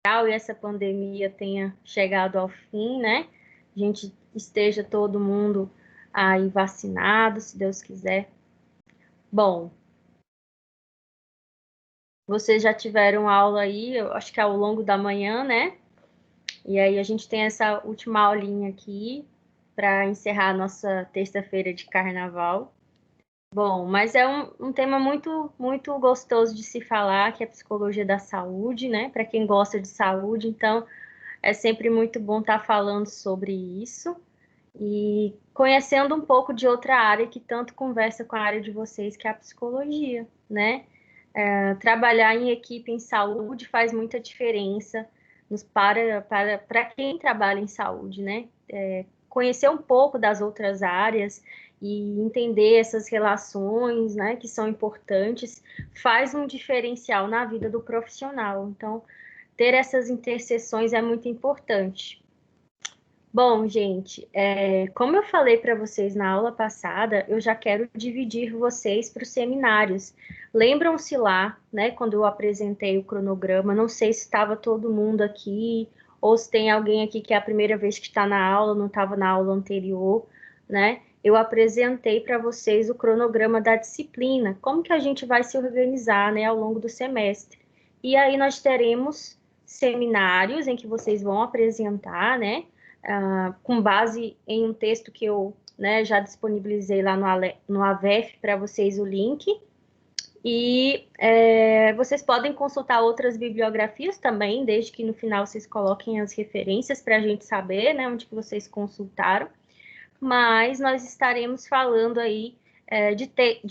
e essa pandemia tenha chegado ao fim, né? A gente esteja todo mundo aí vacinado, se Deus quiser. Bom, vocês já tiveram aula aí, eu acho que é ao longo da manhã, né? E aí a gente tem essa última aulinha aqui para encerrar a nossa terça-feira de carnaval. Bom, mas é um tema muito gostoso de se falar, que é a psicologia da saúde, né? Para quem gosta de saúde, então é sempre muito bom estar falando sobre isso e conhecendo um pouco de outra área que tanto conversa com a área de vocês, que é a psicologia, né? Trabalhar em equipe em saúde faz muita diferença para quem trabalha em saúde, né? Conhecer um pouco das outras áreas e entender essas relações, né, que são importantes, faz um diferencial na vida do profissional. Então, ter essas interseções é muito importante. Bom, gente, como eu falei para vocês na aula passada, eu já quero dividir vocês para os seminários. Lembram-se lá, né, quando eu apresentei o cronograma, não sei se estava todo mundo aqui, ou se tem alguém aqui que é a primeira vez que está na aula, não estava na aula anterior, né? Eu apresentei para vocês o cronograma da disciplina, como que a gente vai se organizar, né, ao longo do semestre. E aí nós teremos seminários em que vocês vão apresentar, né? Com base em um texto que eu, né, já disponibilizei lá no AVEF para vocês o link. E vocês podem consultar outras bibliografias também, desde que no final vocês coloquem as referências para a gente saber, né, onde que vocês consultaram. Mas nós estaremos falando aí de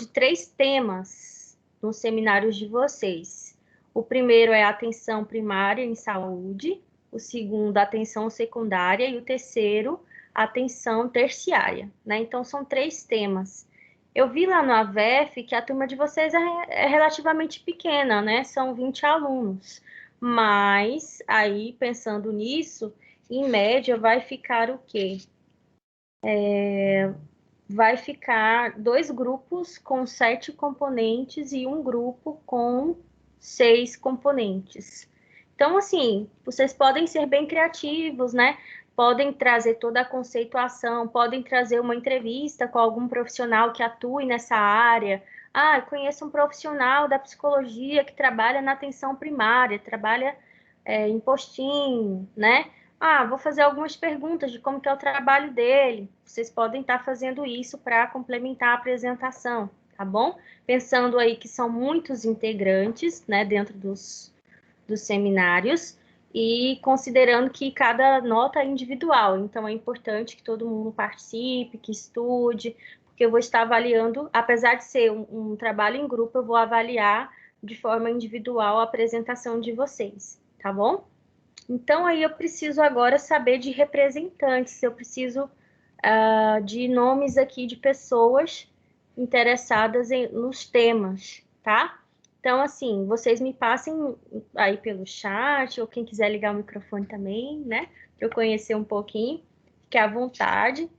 3 temas nos seminários de vocês. O primeiro é a atenção primária em saúde, o segundo, a atenção secundária, e o terceiro, a atenção terciária, né? Então, são 3 temas. Eu vi lá no AVEF que a turma de vocês é relativamente pequena, né? São 20 alunos. Mas, aí, pensando nisso, em média, vai ficar o quê? Vai ficar 2 grupos com 7 componentes e um grupo com 6 componentes. Então, assim, vocês podem ser bem criativos, né? Podem trazer toda a conceituação, podem trazer uma entrevista com algum profissional que atue nessa área. Ah, eu conheço um profissional da psicologia que trabalha na atenção primária, trabalha em postinho, né? Ah, vou fazer algumas perguntas de como que é o trabalho dele. Vocês podem estar fazendo isso para complementar a apresentação, tá bom? Pensando aí que são muitos integrantes, né, dentro dos seminários e considerando que cada nota é individual, então é importante que todo mundo participe, que estude, porque eu vou estar avaliando, apesar de ser um trabalho em grupo, eu vou avaliar de forma individual a apresentação de vocês, tá bom? Então, aí eu preciso agora saber de representantes, eu preciso de nomes aqui de pessoas interessadas nos temas, tá? Então, assim, vocês me passem aí pelo chat, ou quem quiser ligar o microfone também, né? Para eu conhecer um pouquinho, fique à vontade.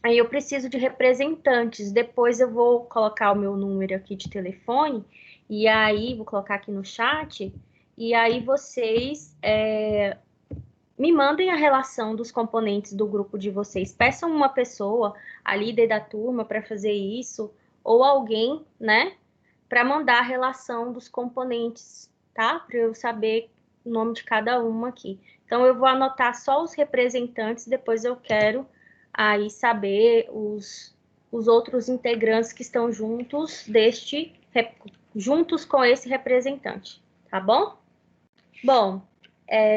Aí eu preciso de representantes, depois eu vou colocar o meu número aqui de telefone, e aí vou colocar aqui no chat, e aí vocês me mandem a relação dos componentes do grupo de vocês. Peçam uma pessoa, a líder da turma, para fazer isso, ou alguém, né, para mandar a relação dos componentes, tá? Para eu saber o nome de cada uma aqui. Então, eu vou anotar só os representantes, depois eu quero aí saber os outros integrantes que estão juntos com esse representante, tá bom? Bom,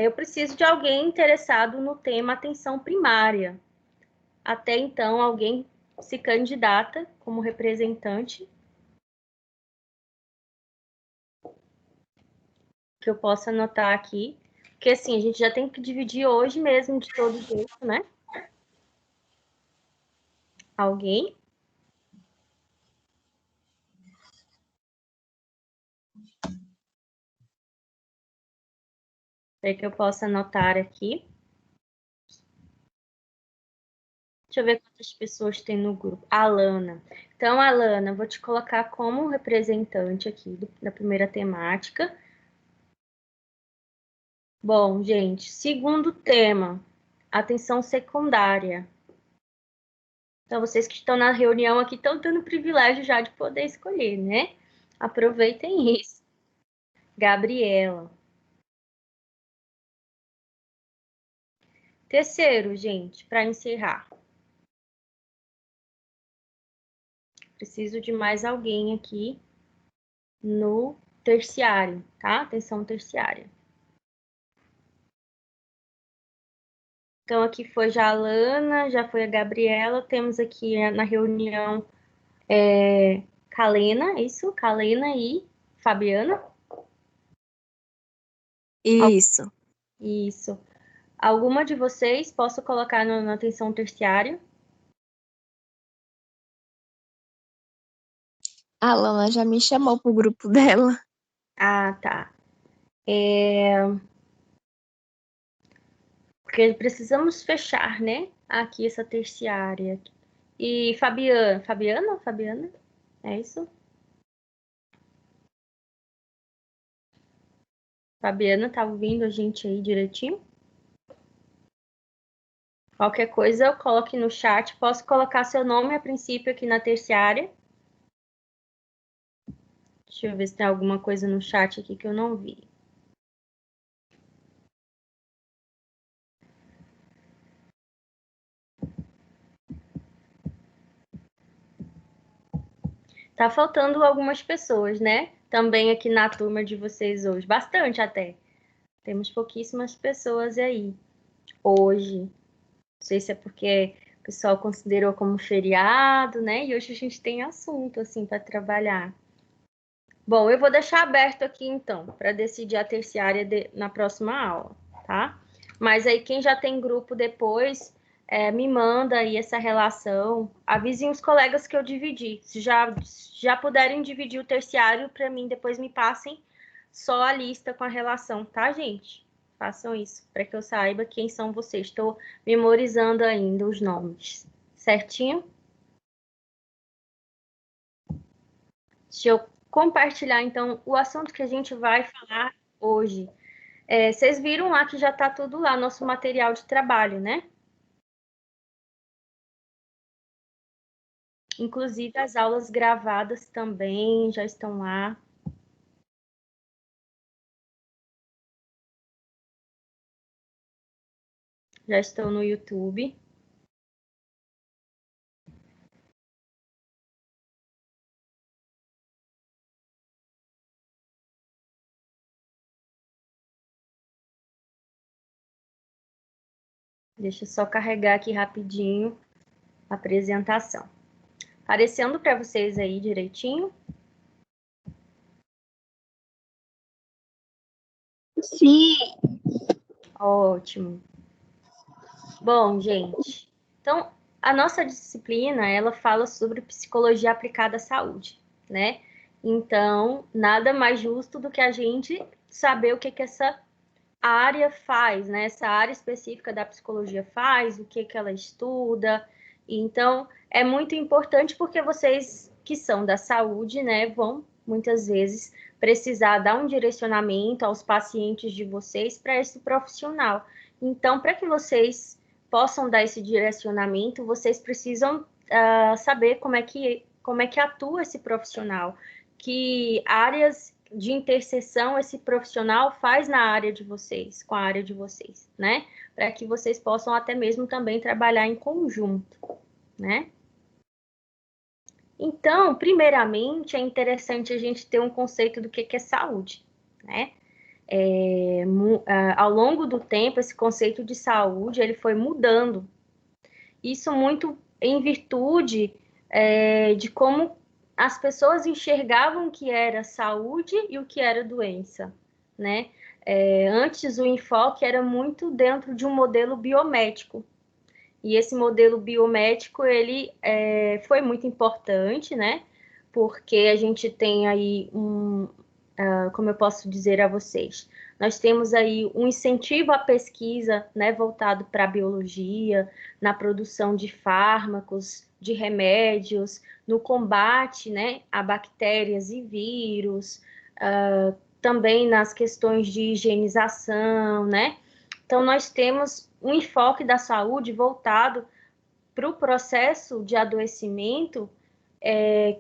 eu preciso de alguém interessado no tema atenção primária. Até então, alguém se candidata como representante, que eu possa anotar aqui. Porque, assim, a gente já tem que dividir hoje mesmo, de todo jeito, né? Alguém? Para que eu possa anotar aqui. Deixa eu ver quantas pessoas tem no grupo. Alana. Então, Alana, vou te colocar como representante aqui da primeira temática. Bom, gente, segundo tema, atenção secundária. Então, vocês que estão na reunião aqui estão tendo o privilégio já de poder escolher, né? Aproveitem isso. Gabriela. Terceiro, gente, para encerrar. Preciso de mais alguém aqui no terciário, tá? Atenção terciária. Então, aqui foi já a Lana, já foi a Gabriela. Temos aqui na reunião Kalena, isso? Kalena e Fabiana? Isso. Isso. Alguma de vocês posso colocar na atenção terciária? A Lana já me chamou pro grupo dela. Ah, tá. Porque precisamos fechar, né? Aqui essa terciária. E Fabiana? É isso? Fabiana, tá ouvindo a gente aí direitinho? Qualquer coisa eu coloque no chat. Posso colocar seu nome a princípio aqui na terciária? Deixa eu ver se tem alguma coisa no chat aqui que eu não vi. Tá faltando algumas pessoas, né? Também aqui na turma de vocês hoje. Bastante até. Temos pouquíssimas pessoas aí hoje. Não sei se é porque o pessoal considerou como feriado, né? E hoje a gente tem assunto assim para trabalhar. Bom, eu vou deixar aberto aqui então para decidir a terciária na próxima aula, tá? Mas aí quem já tem grupo depois me manda aí essa relação. Avisem os colegas que eu dividi. Se já puderem dividir o terciário para mim, depois me passem só a lista com a relação, tá, gente? Façam isso para que eu saiba quem são vocês. Estou memorizando ainda os nomes. Certinho? Deixa eu compartilhar, então, o assunto que a gente vai falar hoje. Vocês viram lá que já está tudo lá, nosso material de trabalho, né? Inclusive, as aulas gravadas também já estão lá. Já estão no YouTube. Deixa eu só carregar aqui rapidinho a apresentação. Aparecendo para vocês aí direitinho? Sim. Ótimo. Bom, gente, então a nossa disciplina, ela fala sobre psicologia aplicada à saúde, né? Então, nada mais justo do que a gente saber o que essa área faz, né? Essa área específica da psicologia faz, o que ela estuda. Então, é muito importante porque vocês que são da saúde, né, vão muitas vezes precisar dar um direcionamento aos pacientes de vocês para esse profissional. Então, para que vocês possam dar esse direcionamento, vocês precisam saber como é que atua esse profissional, que áreas de interseção esse profissional faz na área de vocês, com a área de vocês, né? Para que vocês possam até mesmo também trabalhar em conjunto, né? Então, primeiramente, é interessante a gente ter um conceito do que é saúde, né? Ao longo do tempo, esse conceito de saúde ele foi mudando. Isso muito em virtude de como as pessoas enxergavam o que era saúde e o que era doença, né? Antes o enfoque era muito dentro de um modelo biomédico. E esse modelo biomédico ele foi muito importante, né? Porque a gente tem aí como eu posso dizer a vocês, nós temos aí um incentivo à pesquisa, né, voltado para a biologia, na produção de fármacos, de remédios, no combate, né, a bactérias e vírus, também nas questões de higienização, né? Então, nós temos um enfoque da saúde voltado para o processo de adoecimento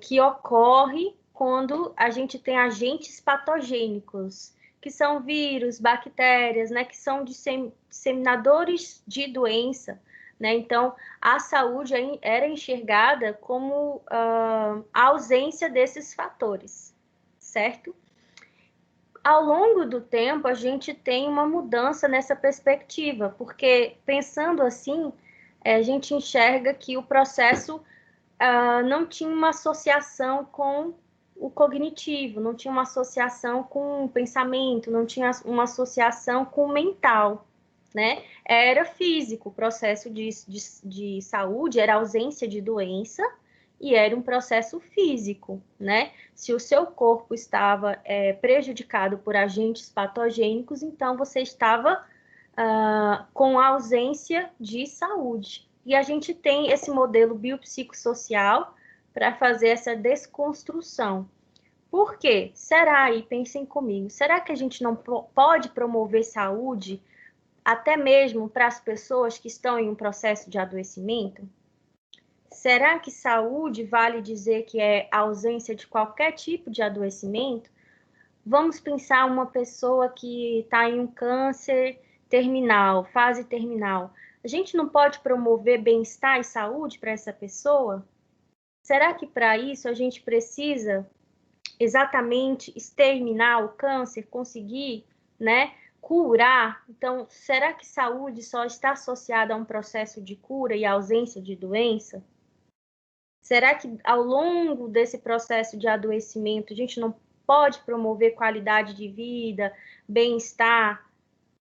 que ocorre quando a gente tem agentes patogênicos, que são vírus, bactérias, né, que são disseminadores de doença, né? Então, a saúde era enxergada como a ausência desses fatores, certo? Ao longo do tempo, a gente tem uma mudança nessa perspectiva, porque pensando assim, a gente enxerga que o processo não tinha uma associação com o cognitivo, não tinha uma associação com o pensamento, não tinha uma associação com o mental, né? Era físico, o processo de saúde era ausência de doença e era um processo físico, né? Se o seu corpo estava prejudicado por agentes patogênicos, então você estava com ausência de saúde. E a gente tem esse modelo biopsicossocial para fazer essa desconstrução. Por quê? Será, e pensem comigo, será que a gente não pode promover saúde até mesmo para as pessoas que estão em um processo de adoecimento? Será que saúde vale dizer que é a ausência de qualquer tipo de adoecimento? Vamos pensar uma pessoa que está em um câncer terminal, fase terminal. A gente não pode promover bem-estar e saúde para essa pessoa? Será que para isso a gente precisa exatamente exterminar o câncer, conseguir, né, curar? Então, será que saúde só está associada a um processo de cura e ausência de doença? Será que ao longo desse processo de adoecimento a gente não pode promover qualidade de vida, bem-estar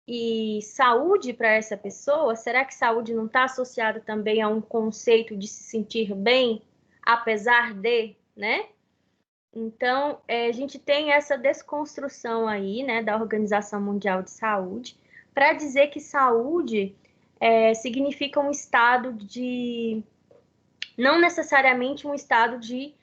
e saúde para essa pessoa? Será que saúde não está associada também a um conceito de se sentir bem, apesar de, né? Então, a gente tem essa desconstrução aí, né, da Organização Mundial de Saúde, para dizer que saúde significa um estado de não necessariamente um estado de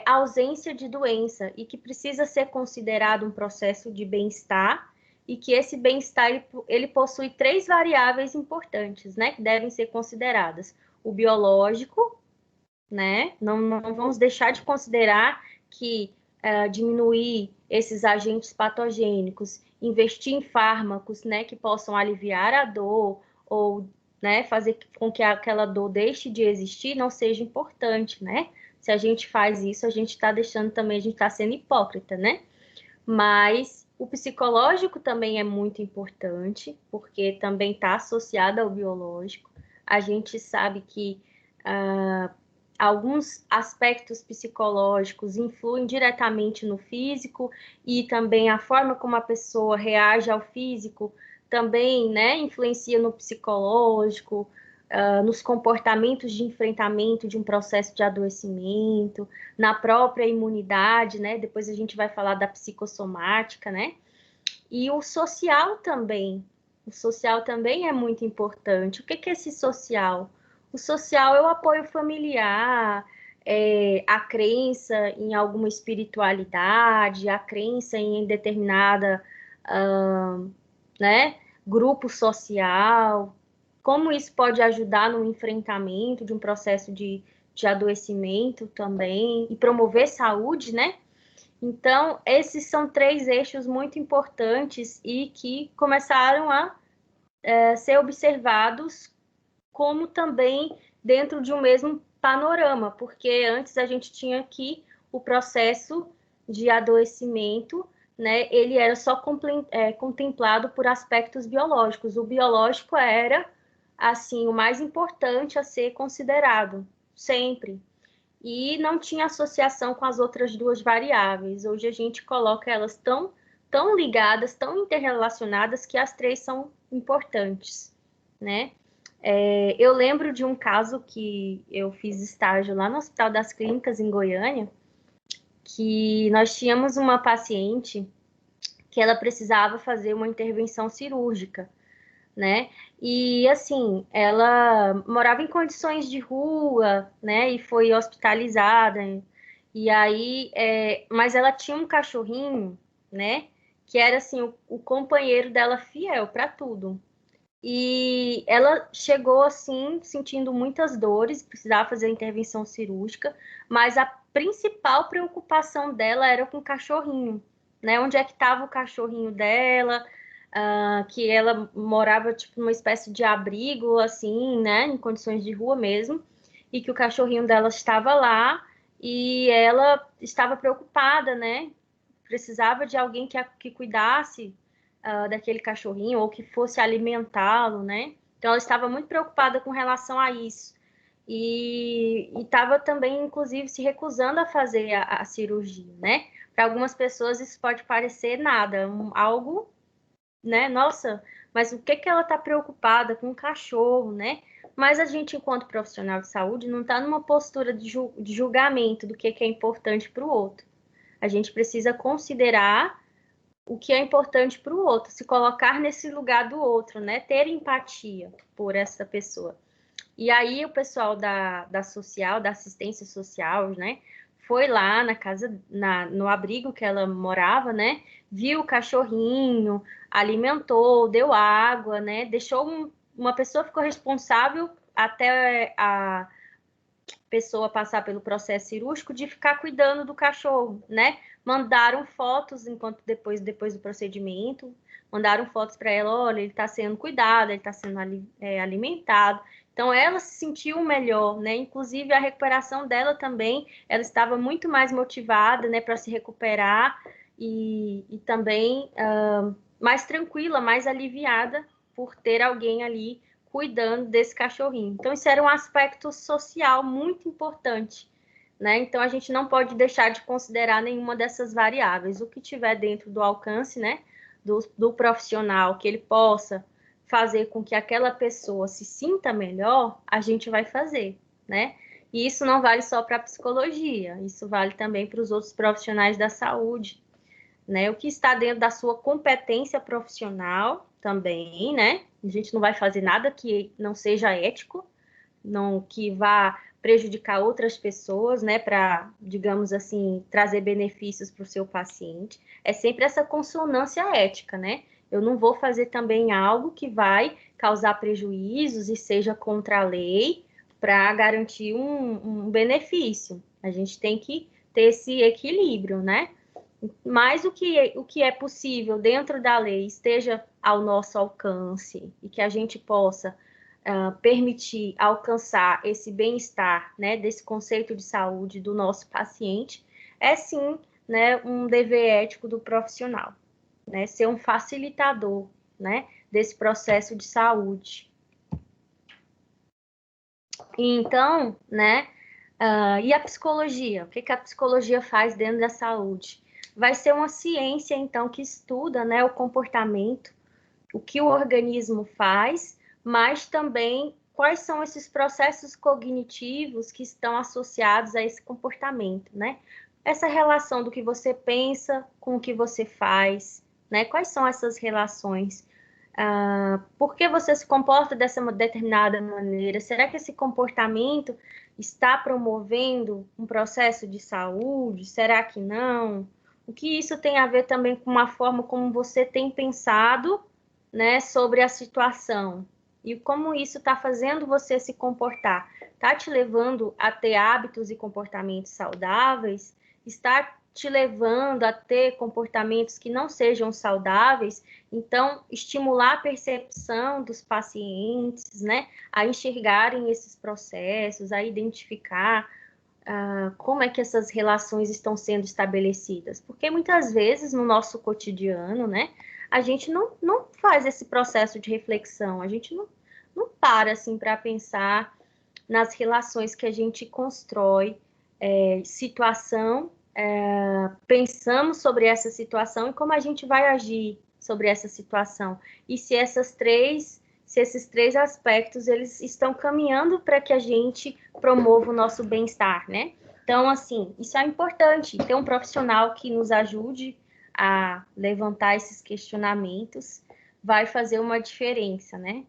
ausência de doença e que precisa ser considerado um processo de bem-estar e que esse bem-estar ele possui 3 variáveis importantes, né, que devem ser consideradas. O biológico, né, não vamos deixar de considerar que diminuir esses agentes patogênicos, investir em fármacos, né, que possam aliviar a dor ou, né, fazer com que aquela dor deixe de existir, não seja importante, né? Se a gente faz isso, a gente está deixando também, a gente está sendo hipócrita, né? Mas o psicológico também é muito importante, porque também está associado ao biológico. A gente sabe que alguns aspectos psicológicos influem diretamente no físico e também a forma como a pessoa reage ao físico também, né, influencia no psicológico, nos comportamentos de enfrentamento de um processo de adoecimento, na própria imunidade, né? Depois a gente vai falar da psicossomática, né? E o social também. O social também é muito importante. O que é esse social? O social é o apoio familiar, a crença em alguma espiritualidade, a crença em determinada, né, grupo social. Como isso pode ajudar no enfrentamento de um processo de adoecimento também e promover saúde, né? Então, esses são 3 eixos muito importantes e que começaram a ser observados como também dentro de um mesmo panorama, porque antes a gente tinha que o processo de adoecimento, né, ele era só contemplado por aspectos biológicos. O biológico era, assim, o mais importante a ser considerado, sempre. E não tinha associação com as outras 2 variáveis. Hoje a gente coloca elas tão ligadas, tão interrelacionadas, que as 3 são importantes, né? Eu lembro de um caso que eu fiz estágio lá no Hospital das Clínicas, em Goiânia, que nós tínhamos uma paciente que ela precisava fazer uma intervenção cirúrgica, né? E assim, ela morava em condições de rua, né? E foi hospitalizada. E aí, mas ela tinha um cachorrinho, né? que era assim o companheiro dela fiel para tudo. E ela chegou assim, sentindo muitas dores, precisava fazer intervenção cirúrgica, mas a principal preocupação dela era com o cachorrinho, né? Onde é que estava o cachorrinho dela, que ela morava tipo numa espécie de abrigo, assim, né? Em condições de rua mesmo, e que o cachorrinho dela estava lá e ela estava preocupada, né? Precisava de alguém que cuidasse daquele cachorrinho ou que fosse alimentá-lo, né? Então ela estava muito preocupada com relação a isso. E estava também, inclusive, se recusando a fazer a cirurgia, né? Para algumas pessoas isso pode parecer nada, algo, né? Nossa, mas o que que ela está preocupada com o cachorro, né? Mas a gente, enquanto profissional de saúde, não está numa postura de julgamento do que é importante para o outro. A gente precisa considerar o que é importante para o outro, se colocar nesse lugar do outro, né? Ter empatia por essa pessoa. E aí o pessoal da social, da assistência social, né? Foi lá na casa, no abrigo que ela morava, né? Viu o cachorrinho, alimentou, deu água, né? Deixou uma pessoa ficou responsável até a pessoa passar pelo processo cirúrgico de ficar cuidando do cachorro, né? Mandaram fotos enquanto depois do procedimento, mandaram fotos para ela, olha, ele está sendo cuidado, ele está sendo alimentado. Então ela se sentiu melhor, né? Inclusive a recuperação dela também, ela estava muito mais motivada, né, para se recuperar e também mais tranquila, mais aliviada por ter alguém ali cuidando desse cachorrinho. Então, isso era um aspecto social muito importante, né? Então, a gente não pode deixar de considerar nenhuma dessas variáveis. O que tiver dentro do alcance, né, do profissional, que ele possa fazer com que aquela pessoa se sinta melhor, a gente vai fazer, né? E isso não vale só para a psicologia, isso vale também para os outros profissionais da saúde, né? O que está dentro da sua competência profissional também, né? A gente não vai fazer nada que não seja ético, não que vá prejudicar outras pessoas, né? Para, digamos assim, trazer benefícios para o seu paciente. É sempre essa consonância ética, né? Eu não vou fazer também algo que vai causar prejuízos e seja contra a lei para garantir um benefício. A gente tem que ter esse equilíbrio, né? Mas o que é possível dentro da lei esteja ao nosso alcance e que a gente possa permitir alcançar esse bem-estar, né, desse conceito de saúde do nosso paciente, é sim, né, um dever ético do profissional, né, ser um facilitador, né, desse processo de saúde. Então, né, e a psicologia? O que a psicologia faz dentro da saúde? Vai ser uma ciência, então, que estuda, né, o comportamento, o que o organismo faz, mas também quais são esses processos cognitivos que estão associados a esse comportamento, né? Essa relação do que você pensa com o que você faz, né? Quais são essas relações? Por que você se comporta dessa determinada maneira? Será que esse comportamento está promovendo um processo de saúde? Será que não? O que isso tem a ver também com uma forma como você tem pensado, né, sobre a situação? E como isso está fazendo você se comportar? Está te levando a ter hábitos e comportamentos saudáveis? Está te levando a ter comportamentos que não sejam saudáveis? Então, estimular a percepção dos pacientes, né, a enxergarem esses processos, a identificar como é que essas relações estão sendo estabelecidas. Porque muitas vezes no nosso cotidiano, né, a gente não faz esse processo de reflexão, a gente não para assim para pensar nas relações que a gente constrói, situação, pensamos sobre essa situação e como a gente vai agir sobre essa situação. E se esses três aspectos eles estão caminhando para que a gente promova o nosso bem-estar, né? Então, assim, isso é importante, ter um profissional que nos ajude a levantar esses questionamentos vai fazer uma diferença, né?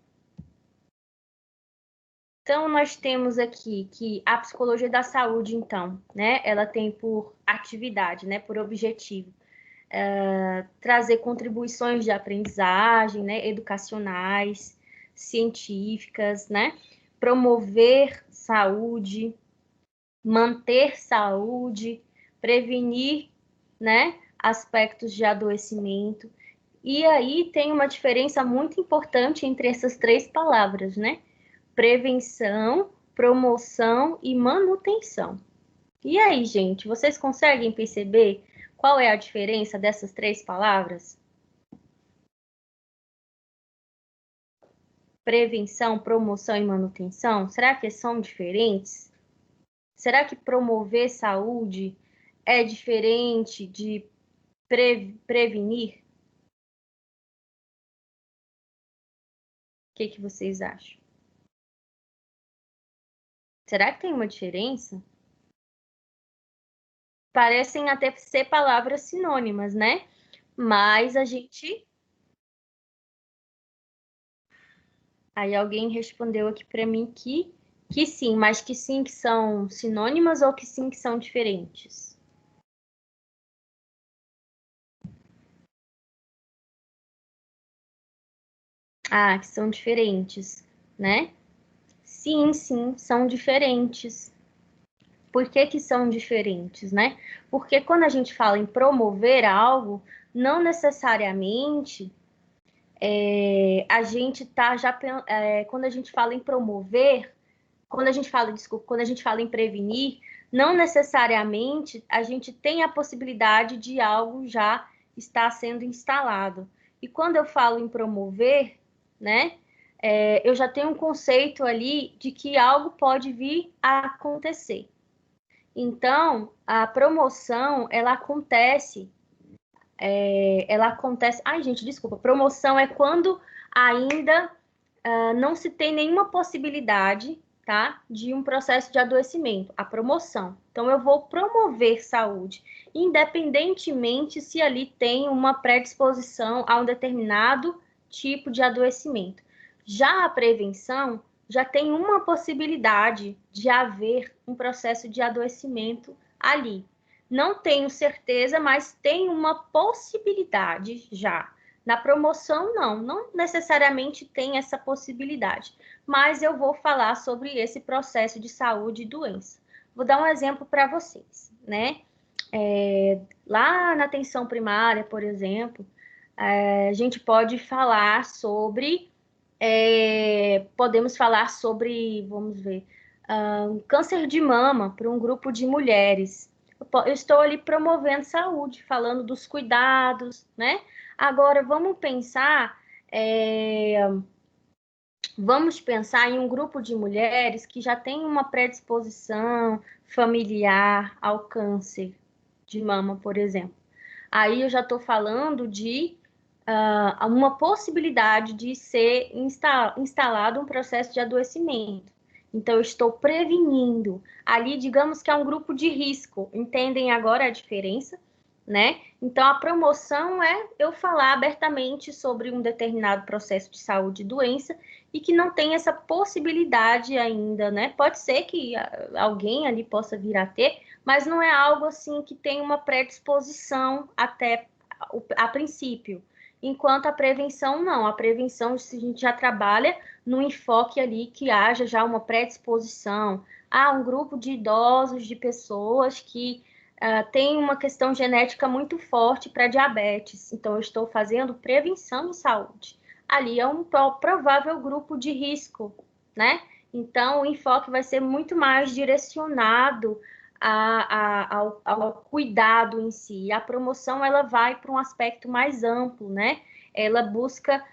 Então, nós temos aqui que a psicologia da saúde, então, né, ela tem por atividade, né, por objetivo, trazer contribuições de aprendizagem, né, educacionais, científicas, né, promover saúde, manter saúde, prevenir, né, aspectos de adoecimento. E aí tem uma diferença muito importante entre essas três palavras, né? Prevenção, promoção e manutenção. E aí, gente, vocês conseguem perceber qual é a diferença dessas três palavras? Prevenção, promoção e manutenção? Será que são diferentes? Será que promover saúde é diferente de prevenir? O que vocês acham? Será que tem uma diferença? Parecem até ser palavras sinônimas, né? Mas a gente... Aí alguém respondeu aqui para mim que sim, mas que sim que são sinônimas ou que sim que são diferentes? Ah, que são diferentes, né? Sim, sim, são diferentes. Por que que são diferentes, né? Porque quando a gente fala em promover algo, não necessariamente a gente tá já... quando a gente fala em promover, quando a gente fala em prevenir, não necessariamente a gente tem a possibilidade de algo já estar sendo instalado. E quando eu falo em promover, né, eu já tenho um conceito ali de que algo pode vir a acontecer. Então, a promoção, ela acontece... Ai, gente, desculpa. Promoção é quando ainda não se tem nenhuma possibilidade, tá, de um processo de adoecimento, a promoção. Então, eu vou promover saúde, independentemente se ali tem uma predisposição a um determinado tipo de adoecimento. Já a prevenção já tem uma possibilidade de haver um processo de adoecimento ali. Não tenho certeza, mas tem uma possibilidade já. Na promoção, não necessariamente tem essa possibilidade, mas eu vou falar sobre esse processo de saúde e doença. Vou dar um exemplo para vocês, né? Lá na atenção primária, por exemplo, a gente pode falar sobre, podemos falar sobre, vamos ver, câncer de mama para um grupo de mulheres. Eu estou ali promovendo saúde, falando dos cuidados, né? Agora, vamos pensar em um grupo de mulheres que já tem uma predisposição familiar ao câncer de mama, por exemplo. Aí eu já estou falando de uma possibilidade de ser instalado um processo de adoecimento. Então, eu estou prevenindo. Ali, digamos que é um grupo de risco. Entendem agora a diferença, né? Então, a promoção é eu falar abertamente sobre um determinado processo de saúde e doença e que não tem essa possibilidade ainda, né? Pode ser que alguém ali possa vir a ter, mas não é algo assim que tem uma predisposição até a princípio. Enquanto a prevenção, não. A prevenção, se a gente já trabalha no enfoque ali que haja já uma predisposição a um grupo de idosos, de pessoas que tem uma questão genética muito forte para diabetes. Então, eu estou fazendo prevenção em saúde. Ali é um provável grupo de risco, né? Então, o enfoque vai ser muito mais direcionado ao cuidado em si. A promoção, ela vai para um aspecto mais amplo, né? Ela busca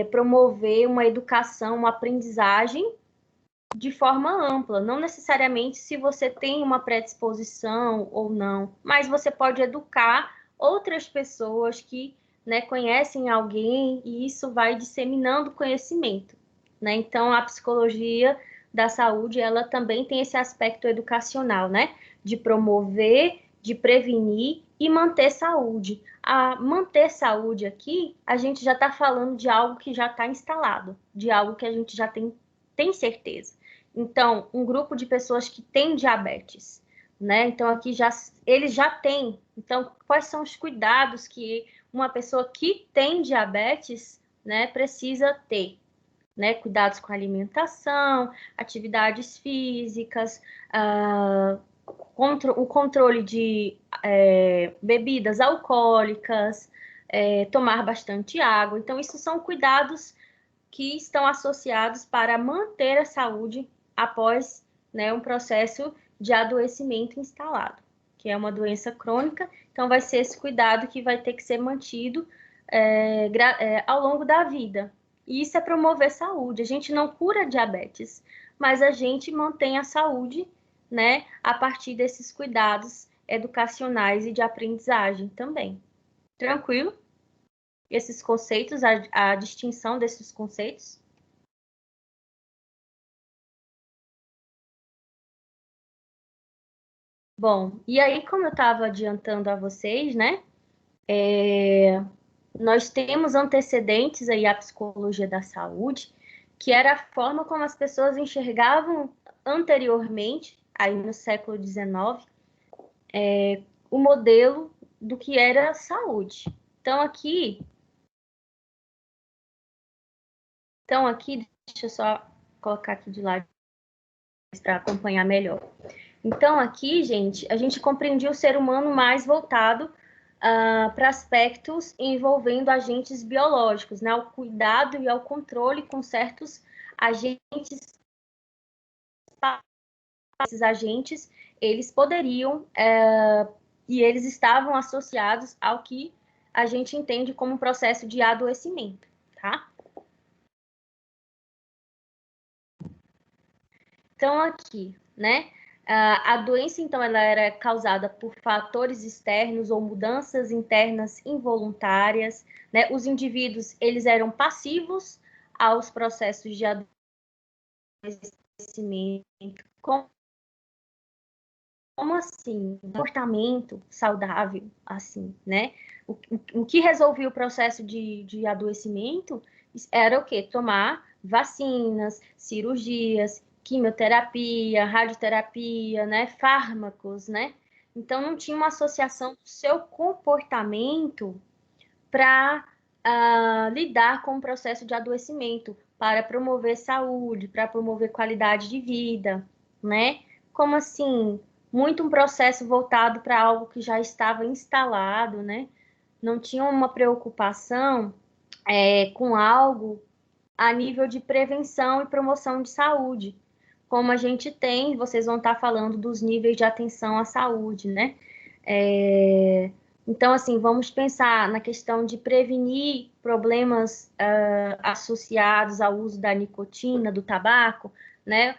promover uma educação, uma aprendizagem de forma ampla, não necessariamente se você tem uma predisposição ou não, mas você pode educar outras pessoas que, né, conhecem alguém e isso vai disseminando conhecimento, né? Então, a psicologia da saúde, ela também tem esse aspecto educacional, né? De promover, de prevenir e manter saúde. A manter saúde aqui, a gente já está falando de algo que já está instalado, de algo que a gente já tem certeza. Então, um grupo de pessoas que tem diabetes, né? Então, aqui eles já têm. Então, quais são os cuidados que uma pessoa que tem diabetes, né, precisa ter? Né? Cuidados com a alimentação, atividades físicas, o controle de bebidas alcoólicas, tomar bastante água. Então, isso são cuidados que estão associados para manter a saúde após, né, um processo de adoecimento instalado, que é uma doença crônica. Então, vai ser esse cuidado que vai ter que ser mantido ao longo da vida. E isso é promover saúde. A gente não cura diabetes, mas a gente mantém a saúde, né, a partir desses cuidados educacionais e de aprendizagem também. Tranquilo? Esses conceitos, a distinção desses conceitos? Bom, e aí, como eu estava adiantando a vocês, né, nós temos antecedentes aí à psicologia da saúde, que era a forma como as pessoas enxergavam anteriormente, aí no século XIX, o modelo do que era saúde. Então aqui, deixa eu só colocar aqui de lado para acompanhar melhor. Então aqui, gente, a gente compreendia o ser humano mais voltado para aspectos envolvendo agentes biológicos, né? Ao cuidado e ao controle com certos agentes. Esses agentes, eles poderiam e eles estavam associados ao que a gente entende como um processo de adoecimento, tá? Então, aqui, né? A doença, então, ela era causada por fatores externos ou mudanças internas involuntárias, né? Os indivíduos, eles eram passivos aos processos de adoecimento. Como assim? Comportamento saudável, assim, né? O que resolvia o processo de adoecimento era o quê? Tomar vacinas, cirurgias, quimioterapia, radioterapia, né? Fármacos, né? Então, não tinha uma associação do seu comportamento para lidar com o processo de adoecimento, para promover saúde, para promover qualidade de vida, né? Como assim? Muito um processo voltado para algo que já estava instalado, né? Não tinha uma preocupação com algo a nível de prevenção e promoção de saúde. Como a gente tem, vocês vão estar falando dos níveis de atenção à saúde, né? Então, assim, vamos pensar na questão de prevenir problemas associados ao uso da nicotina, do tabaco, né?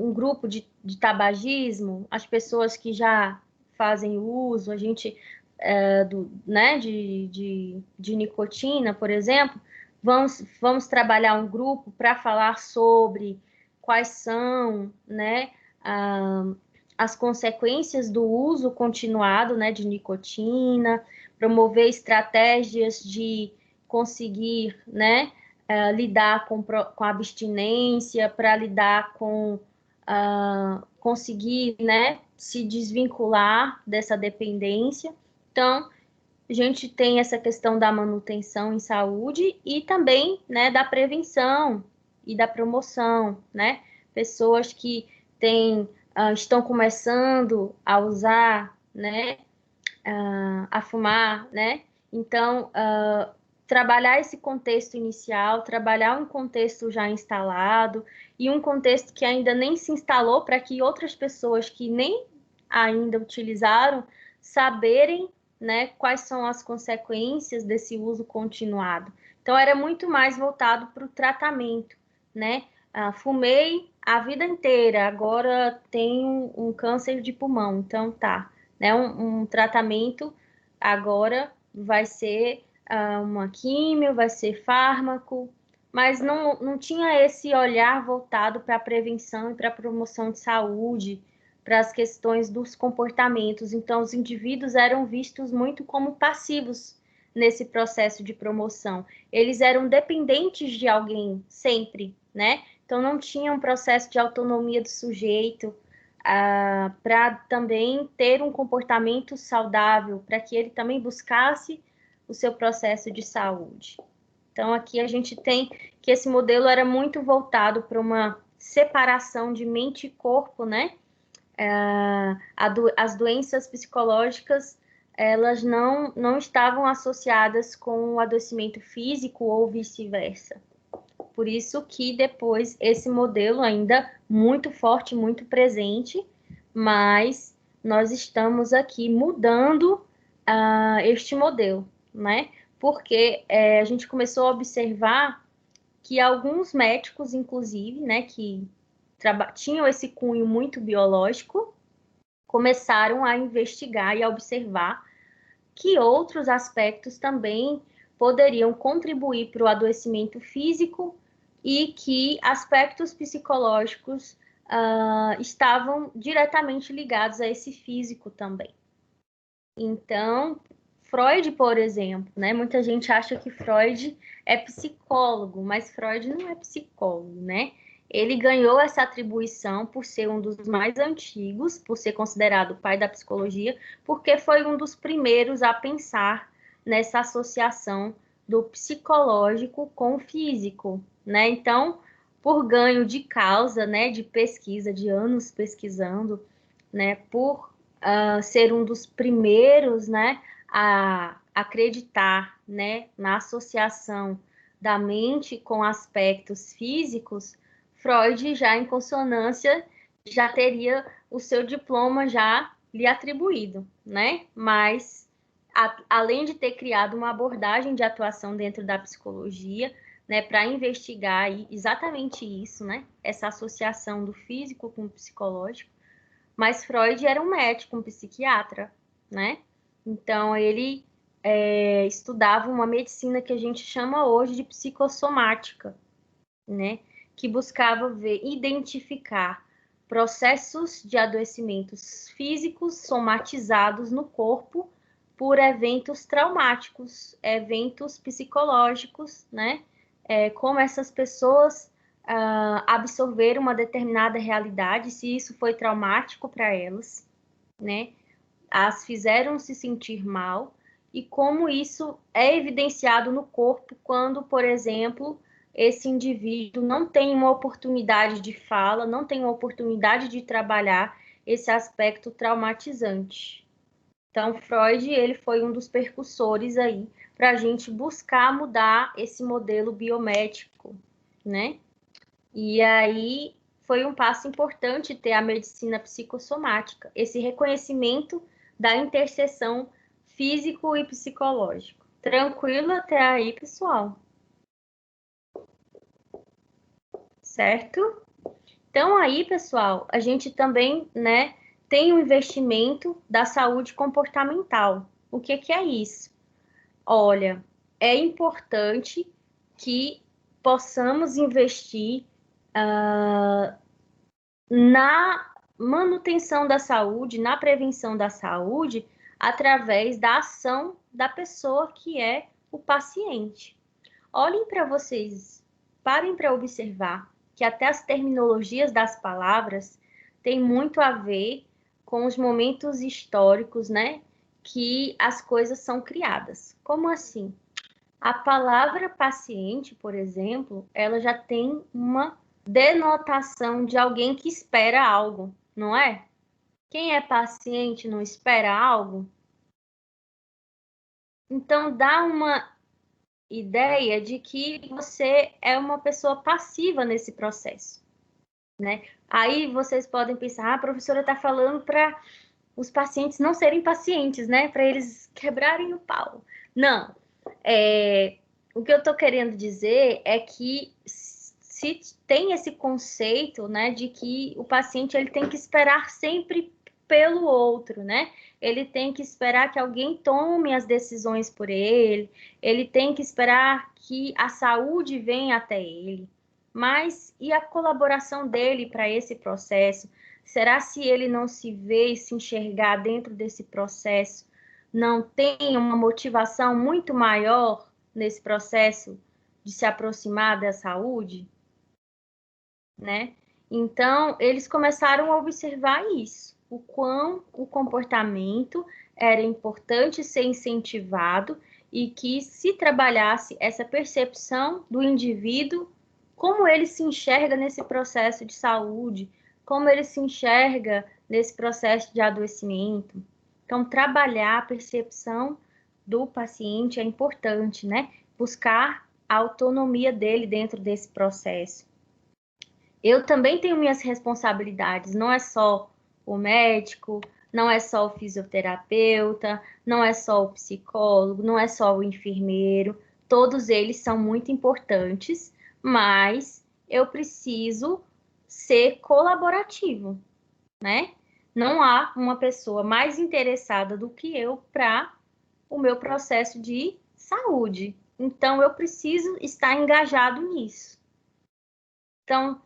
Um grupo de tabagismo, as pessoas que já fazem uso, a gente, né, de nicotina, por exemplo, vamos trabalhar um grupo para falar sobre quais são, né, as consequências do uso continuado, né, de nicotina, promover estratégias de conseguir, né, lidar com a abstinência, para lidar com conseguir, né, se desvincular dessa dependência. Então, a gente tem essa questão da manutenção em saúde e também, né, da prevenção e da promoção, né? Pessoas que estão começando a usar, né, a fumar, né? Então, trabalhar esse contexto inicial, trabalhar um contexto já instalado e um contexto que ainda nem se instalou para que outras pessoas que nem ainda utilizaram saberem, né, quais são as consequências desse uso continuado. Então, era muito mais voltado para o tratamento, né? Fumei a vida inteira, agora tenho um câncer de pulmão, então tá, né? Um tratamento agora vai ser uma químio, vai ser fármaco, mas não tinha esse olhar voltado para a prevenção e para a promoção de saúde, para as questões dos comportamentos. Então, os indivíduos eram vistos muito como passivos nesse processo de promoção. Eles eram dependentes de alguém sempre, né? Então, não tinha um processo de autonomia do sujeito, para também ter um comportamento saudável, para que ele também buscasse o seu processo de saúde. Então, aqui a gente tem que esse modelo era muito voltado para uma separação de mente e corpo, né? As doenças psicológicas, elas não estavam associadas com o adoecimento físico ou vice-versa. Por isso que depois esse modelo ainda muito forte, muito presente, mas nós estamos aqui mudando este modelo, né? Porque a gente começou a observar que alguns médicos, inclusive, né, que tinham esse cunho muito biológico, começaram a investigar e a observar que outros aspectos também poderiam contribuir para o adoecimento físico e que aspectos psicológicos estavam diretamente ligados a esse físico também. Então, Freud, por exemplo, né? Muita gente acha que Freud é psicólogo, mas Freud não é psicólogo, né? Ele ganhou essa atribuição por ser um dos mais antigos, por ser considerado o pai da psicologia, porque foi um dos primeiros a pensar nessa associação do psicológico com o físico, né? Então, por ganho de causa, né, de pesquisa, de anos pesquisando, né, por ser um dos primeiros, né, a acreditar, né, na associação da mente com aspectos físicos, Freud já em consonância já teria o seu diploma já lhe atribuído, né? Mas além de ter criado uma abordagem de atuação dentro da psicologia, né, para investigar exatamente isso, né? Essa associação do físico com o psicológico. Mas Freud era um médico, um psiquiatra, né? Então, ele estudava uma medicina que a gente chama hoje de psicossomática, né? Que buscava identificar processos de adoecimentos físicos somatizados no corpo por eventos traumáticos, eventos psicológicos, né? Como essas pessoas absorver uma determinada realidade, se isso foi traumático para elas, né? As fizeram se sentir mal e como isso é evidenciado no corpo quando, por exemplo, esse indivíduo não tem uma oportunidade de fala, não tem uma oportunidade de trabalhar esse aspecto traumatizante. Então, Freud, ele foi um dos percussores aí para a gente buscar mudar esse modelo biomédico, né? E aí foi um passo importante ter a medicina psicossomática, esse reconhecimento da interseção físico e psicológico. Tranquilo até aí, pessoal? Certo? Então aí, pessoal, a gente também, né, tem o investimento da saúde comportamental. O que é isso? Olha, é importante que possamos investir na manutenção da saúde, na prevenção da saúde, através da ação da pessoa que é o paciente. Olhem para vocês, parem para observar que até as terminologias das palavras têm muito a ver com os momentos históricos, né, que as coisas são criadas. Como assim? A palavra paciente, por exemplo, ela já tem uma denotação de alguém que espera algo, não é? Quem é paciente não espera algo? Então dá uma ideia de que você é uma pessoa passiva nesse processo, né? Aí vocês podem pensar, a professora está falando para os pacientes não serem pacientes, né? Para eles quebrarem o pau. Não. O que eu estou querendo dizer é que se tem esse conceito, né, de que o paciente ele tem que esperar sempre pelo outro, né? Ele tem que esperar que alguém tome as decisões por ele, ele tem que esperar que a saúde venha até ele. Mas e a colaboração dele para esse processo? Será se ele não se vê e se enxergar dentro desse processo, não tem uma motivação muito maior nesse processo de se aproximar da saúde, né? Então, eles começaram a observar isso, o quão o comportamento era importante ser incentivado e que se trabalhasse essa percepção do indivíduo, como ele se enxerga nesse processo de saúde, como ele se enxerga nesse processo de adoecimento. Então, trabalhar a percepção do paciente é importante, né? Buscar a autonomia dele dentro desse processo. Eu também tenho minhas responsabilidades, não é só o médico, não é só o fisioterapeuta, não é só o psicólogo, não é só o enfermeiro, todos eles são muito importantes, mas eu preciso ser colaborativo, né? Não há uma pessoa mais interessada do que eu para o meu processo de saúde. Então, eu preciso estar engajado nisso. Então,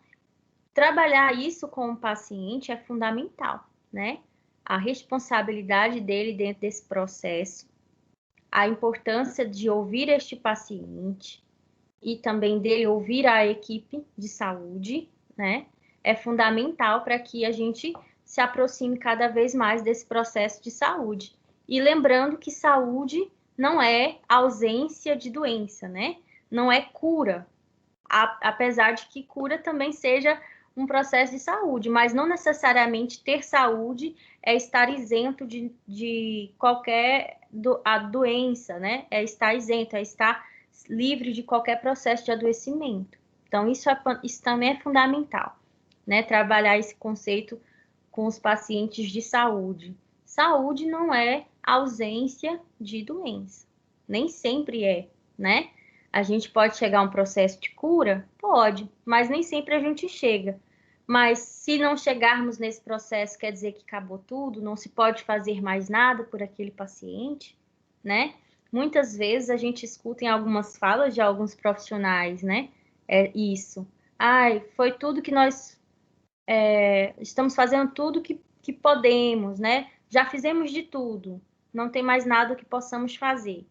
trabalhar isso com o paciente é fundamental, né? A responsabilidade dele dentro desse processo, a importância de ouvir este paciente e também dele ouvir a equipe de saúde, né? É fundamental para que a gente se aproxime cada vez mais desse processo de saúde. E lembrando que saúde não é ausência de doença, né? Não é cura, apesar de que cura também seja um processo de saúde, mas não necessariamente ter saúde é estar isento de qualquer a doença, né? É estar isento, é estar livre de qualquer processo de adoecimento. Então, isso também é fundamental, né? Trabalhar esse conceito com os pacientes de saúde. Saúde não é ausência de doença, nem sempre é, né? A gente pode chegar a um processo de cura? Pode, mas nem sempre a gente chega. Mas se não chegarmos nesse processo, quer dizer que acabou tudo, não se pode fazer mais nada por aquele paciente, né? Muitas vezes a gente escuta em algumas falas de alguns profissionais, né? É isso. Ai, foi tudo que nós estamos fazendo tudo que podemos, né? Já fizemos de tudo, não tem mais nada que possamos fazer.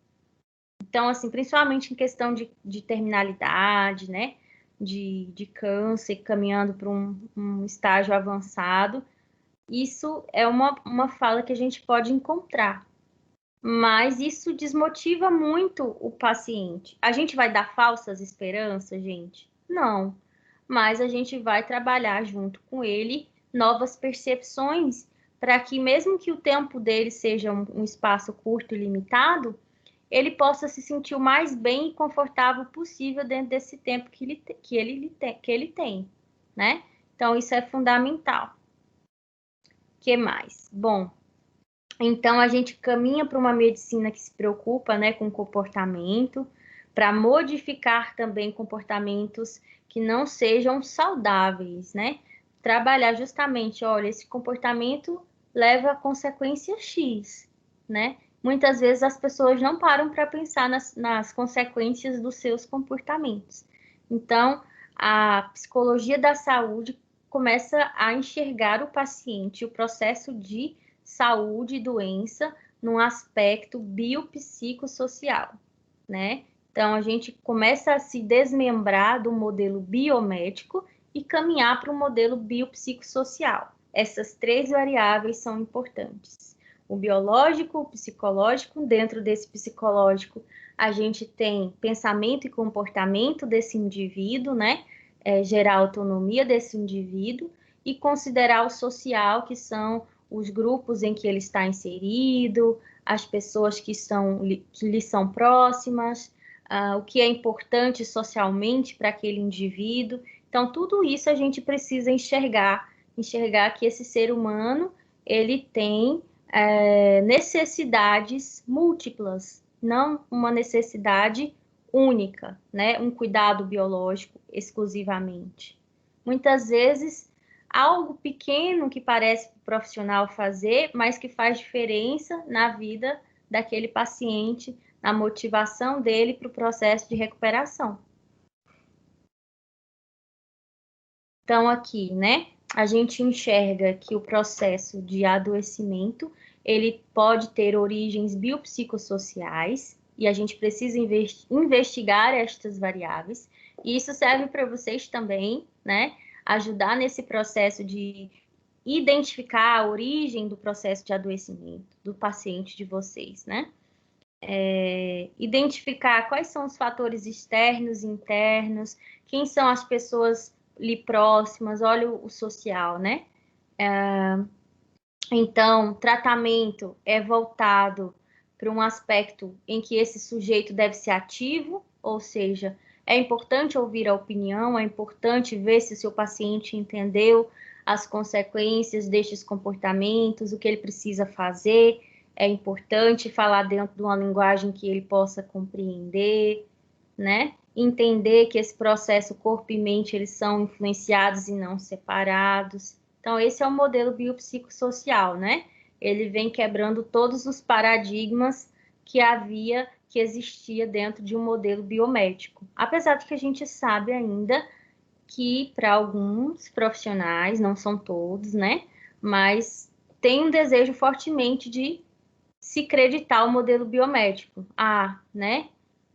Então, assim, principalmente em questão de terminalidade, né? De câncer, caminhando para um estágio avançado, isso é uma fala que a gente pode encontrar. Mas isso desmotiva muito o paciente. A gente vai dar falsas esperanças, gente? Não. Mas a gente vai trabalhar junto com ele novas percepções para que, mesmo que o tempo dele seja um espaço curto e limitado, ele possa se sentir o mais bem e confortável possível dentro desse tempo que ele tem, né? Então, isso é fundamental. O que mais? Bom, então a gente caminha para uma medicina que se preocupa, né, com comportamento, para modificar também comportamentos que não sejam saudáveis, né? Trabalhar justamente, olha, esse comportamento leva a consequência X, né? Muitas vezes as pessoas não param para pensar nas consequências dos seus comportamentos. Então, a psicologia da saúde começa a enxergar o paciente, o processo de saúde e doença num aspecto biopsicossocial, né? Então, a gente começa a se desmembrar do modelo biomédico e caminhar para o modelo biopsicossocial. Essas três variáveis são importantes. O biológico, o psicológico, dentro desse psicológico, a gente tem pensamento e comportamento desse indivíduo, né? Gerar autonomia desse indivíduo e considerar o social, que são os grupos em que ele está inserido, as pessoas que lhe são próximas, o que é importante socialmente para aquele indivíduo. Então, tudo isso a gente precisa enxergar que esse ser humano, ele tem necessidades múltiplas, não uma necessidade única, né? Um cuidado biológico exclusivamente. Muitas vezes, algo pequeno que parece para o profissional fazer, mas que faz diferença na vida daquele paciente, na motivação dele para o processo de recuperação. Então, aqui, né, a gente enxerga que o processo de adoecimento, ele pode ter origens biopsicossociais, e a gente precisa investigar estas variáveis, e isso serve para vocês também, né, ajudar nesse processo de identificar a origem do processo de adoecimento do paciente de vocês, né? Identificar quais são os fatores externos e internos, quem são as pessoas ali próximas, olha o social, né? Então, tratamento é voltado para um aspecto em que esse sujeito deve ser ativo, ou seja, é importante ouvir a opinião, é importante ver se o seu paciente entendeu as consequências destes comportamentos, o que ele precisa fazer, é importante falar dentro de uma linguagem que ele possa compreender, né? Entender que esse processo corpo e mente, eles são influenciados e não separados. Então, esse é o modelo biopsicossocial, né? Ele vem quebrando todos os paradigmas que existia dentro de um modelo biomédico. Apesar de que a gente sabe ainda que para alguns profissionais, não são todos, né? Mas tem um desejo fortemente de se creditar o modelo biomédico. Né?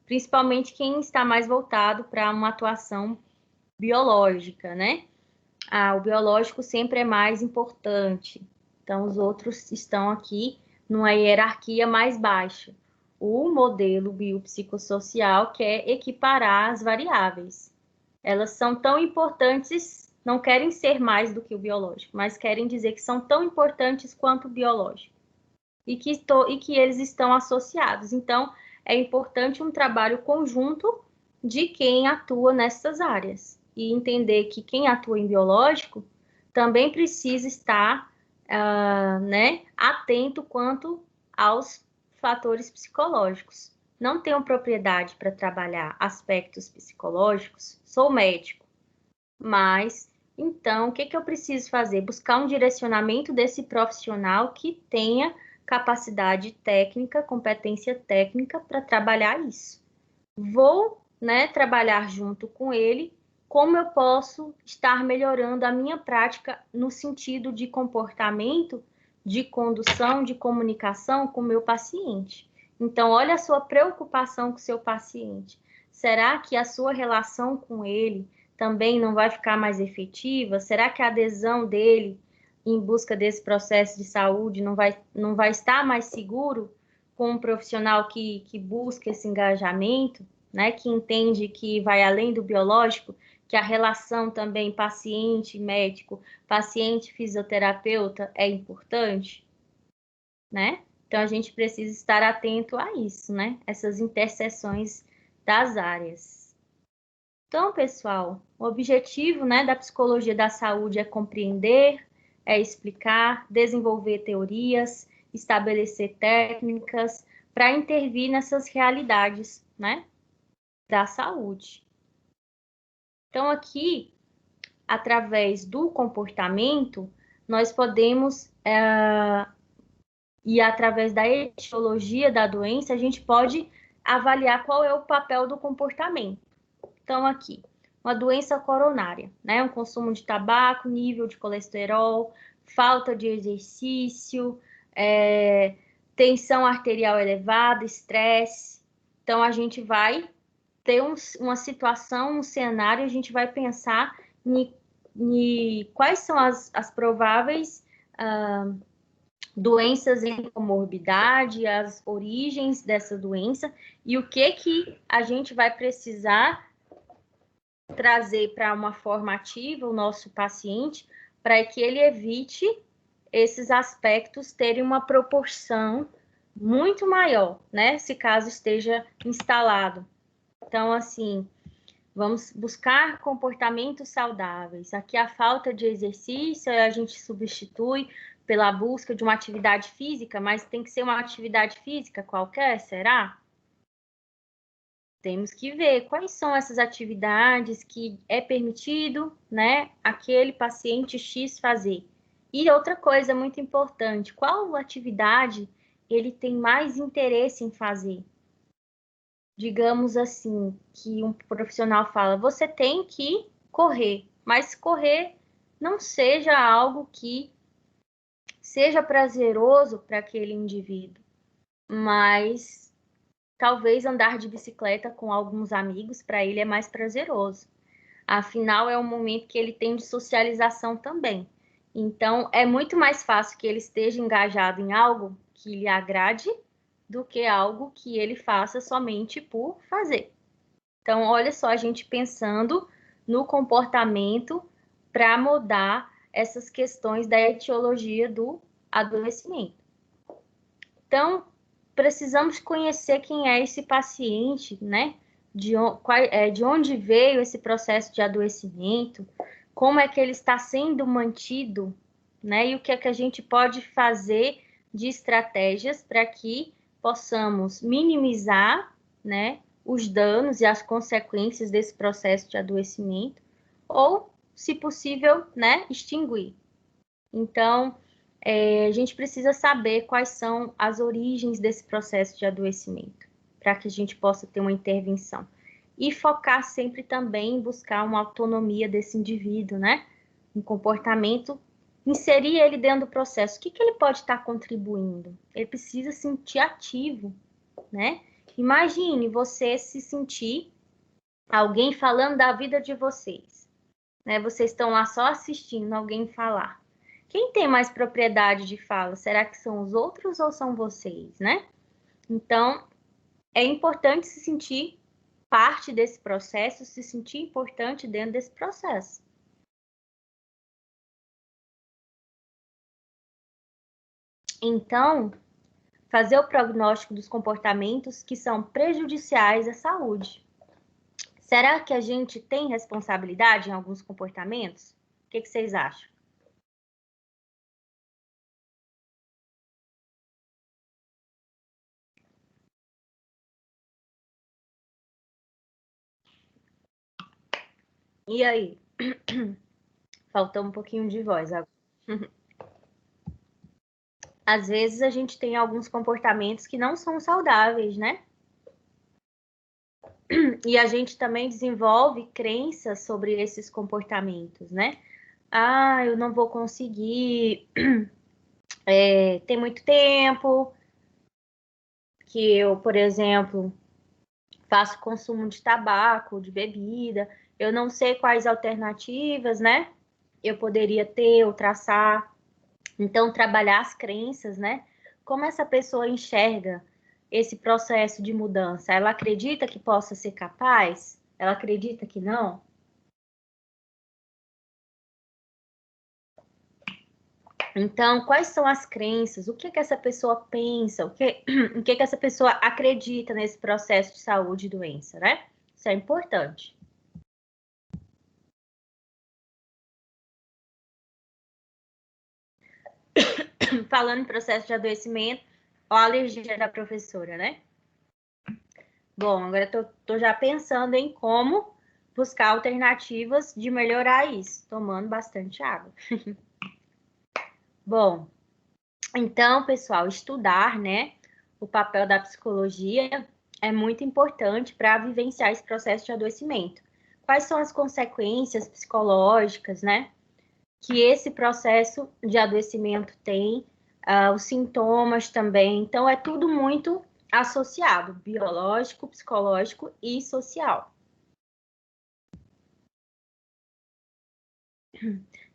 Principalmente quem está mais voltado para uma atuação biológica, né? O biológico sempre é mais importante. Então, os outros estão aqui numa hierarquia mais baixa. O modelo biopsicossocial quer equiparar as variáveis. Elas são tão importantes, não querem ser mais do que o biológico, mas querem dizer que são tão importantes quanto o biológico. E que eles estão associados. Então, é importante um trabalho conjunto de quem atua nessas áreas. E entender que quem atua em biológico também precisa estar né, atento quanto aos fatores psicológicos. Não tenho propriedade para trabalhar aspectos psicológicos, sou médico, mas então o que eu preciso fazer? Buscar um direcionamento desse profissional que tenha capacidade técnica, competência técnica para trabalhar isso. Vou, né, trabalhar junto com ele como eu posso estar melhorando a minha prática no sentido de comportamento, de condução, de comunicação com o meu paciente. Então, olha a sua preocupação com o seu paciente. Será que a sua relação com ele também não vai ficar mais efetiva? Será que a adesão dele em busca desse processo de saúde não vai estar mais seguro com um profissional que busca esse engajamento, né, que entende que vai além do biológico, que a relação também paciente-médico, paciente-fisioterapeuta é importante, né? Então, a gente precisa estar atento a isso, né? Essas interseções das áreas. Então, pessoal, o objetivo, né, da psicologia da saúde é compreender, é explicar, desenvolver teorias, estabelecer técnicas para intervir nessas realidades, né, da saúde. Então, aqui, através do comportamento, nós podemos, e através da etiologia da doença, a gente pode avaliar qual é o papel do comportamento. Então, aqui, uma doença coronária, né? Um consumo de tabaco, nível de colesterol, falta de exercício, tensão arterial elevada, estresse. Então, a gente vai ter uma situação, um cenário, a gente vai pensar em quais são as prováveis doenças em comorbidade, as origens dessa doença e o que a gente vai precisar trazer para uma forma ativa o nosso paciente para que ele evite esses aspectos terem uma proporção muito maior, né? Se caso esteja instalado. Então, assim, vamos buscar comportamentos saudáveis. Aqui a falta de exercício a gente substitui pela busca de uma atividade física, mas tem que ser uma atividade física qualquer, será? Temos que ver quais são essas atividades que é permitido, né, aquele paciente X fazer. E outra coisa muito importante, qual atividade ele tem mais interesse em fazer? Digamos assim, que um profissional fala, você tem que correr, mas correr não seja algo que seja prazeroso para aquele indivíduo, mas talvez andar de bicicleta com alguns amigos para ele é mais prazeroso. Afinal, é um momento que ele tem de socialização também. Então, é muito mais fácil que ele esteja engajado em algo que lhe agrade do que algo que ele faça somente por fazer. Então, olha só, a gente pensando no comportamento para mudar essas questões da etiologia do adoecimento. Então, precisamos conhecer quem é esse paciente, né? De onde veio esse processo de adoecimento, como é que ele está sendo mantido, né? E o que é que a gente pode fazer de estratégias para que possamos minimizar, né, os danos e as consequências desse processo de adoecimento, ou, se possível, né, extinguir. Então, a gente precisa saber quais são as origens desse processo de adoecimento, para que a gente possa ter uma intervenção. E focar sempre também em buscar uma autonomia desse indivíduo, né? Um comportamento, inserir ele dentro do processo. O que ele pode estar contribuindo? Ele precisa se sentir ativo, né? Imagine você se sentir alguém falando da vida de vocês, né? Vocês estão lá só assistindo alguém falar. Quem tem mais propriedade de fala? Será que são os outros ou são vocês, né? Então, é importante se sentir parte desse processo, se sentir importante dentro desse processo. Então, fazer o prognóstico dos comportamentos que são prejudiciais à saúde. Será que a gente tem responsabilidade em alguns comportamentos? O que vocês acham? E aí? Faltou um pouquinho de voz agora. Às vezes a gente tem alguns comportamentos que não são saudáveis, né? E a gente também desenvolve crenças sobre esses comportamentos, né? Ah, eu não vou conseguir, tem muito tempo que eu, por exemplo, faço consumo de tabaco, de bebida, eu não sei quais alternativas, né? Eu poderia ter ou traçar. Então, trabalhar as crenças, né? Como essa pessoa enxerga esse processo de mudança? Ela acredita que possa ser capaz? Ela acredita que não? Então, quais são as crenças? O que que essa pessoa pensa? O que que essa pessoa acredita nesse processo de saúde e doença, né? Isso é importante. Falando em processo de adoecimento, ó a alergia da professora, né? Bom, agora tô já pensando em como buscar alternativas de melhorar isso, tomando bastante água. Bom, então, pessoal, estudar, né, o papel da psicologia é muito importante para vivenciar esse processo de adoecimento. Quais são as consequências psicológicas, né, que esse processo de adoecimento tem, os sintomas também. Então, é tudo muito associado, biológico, psicológico e social.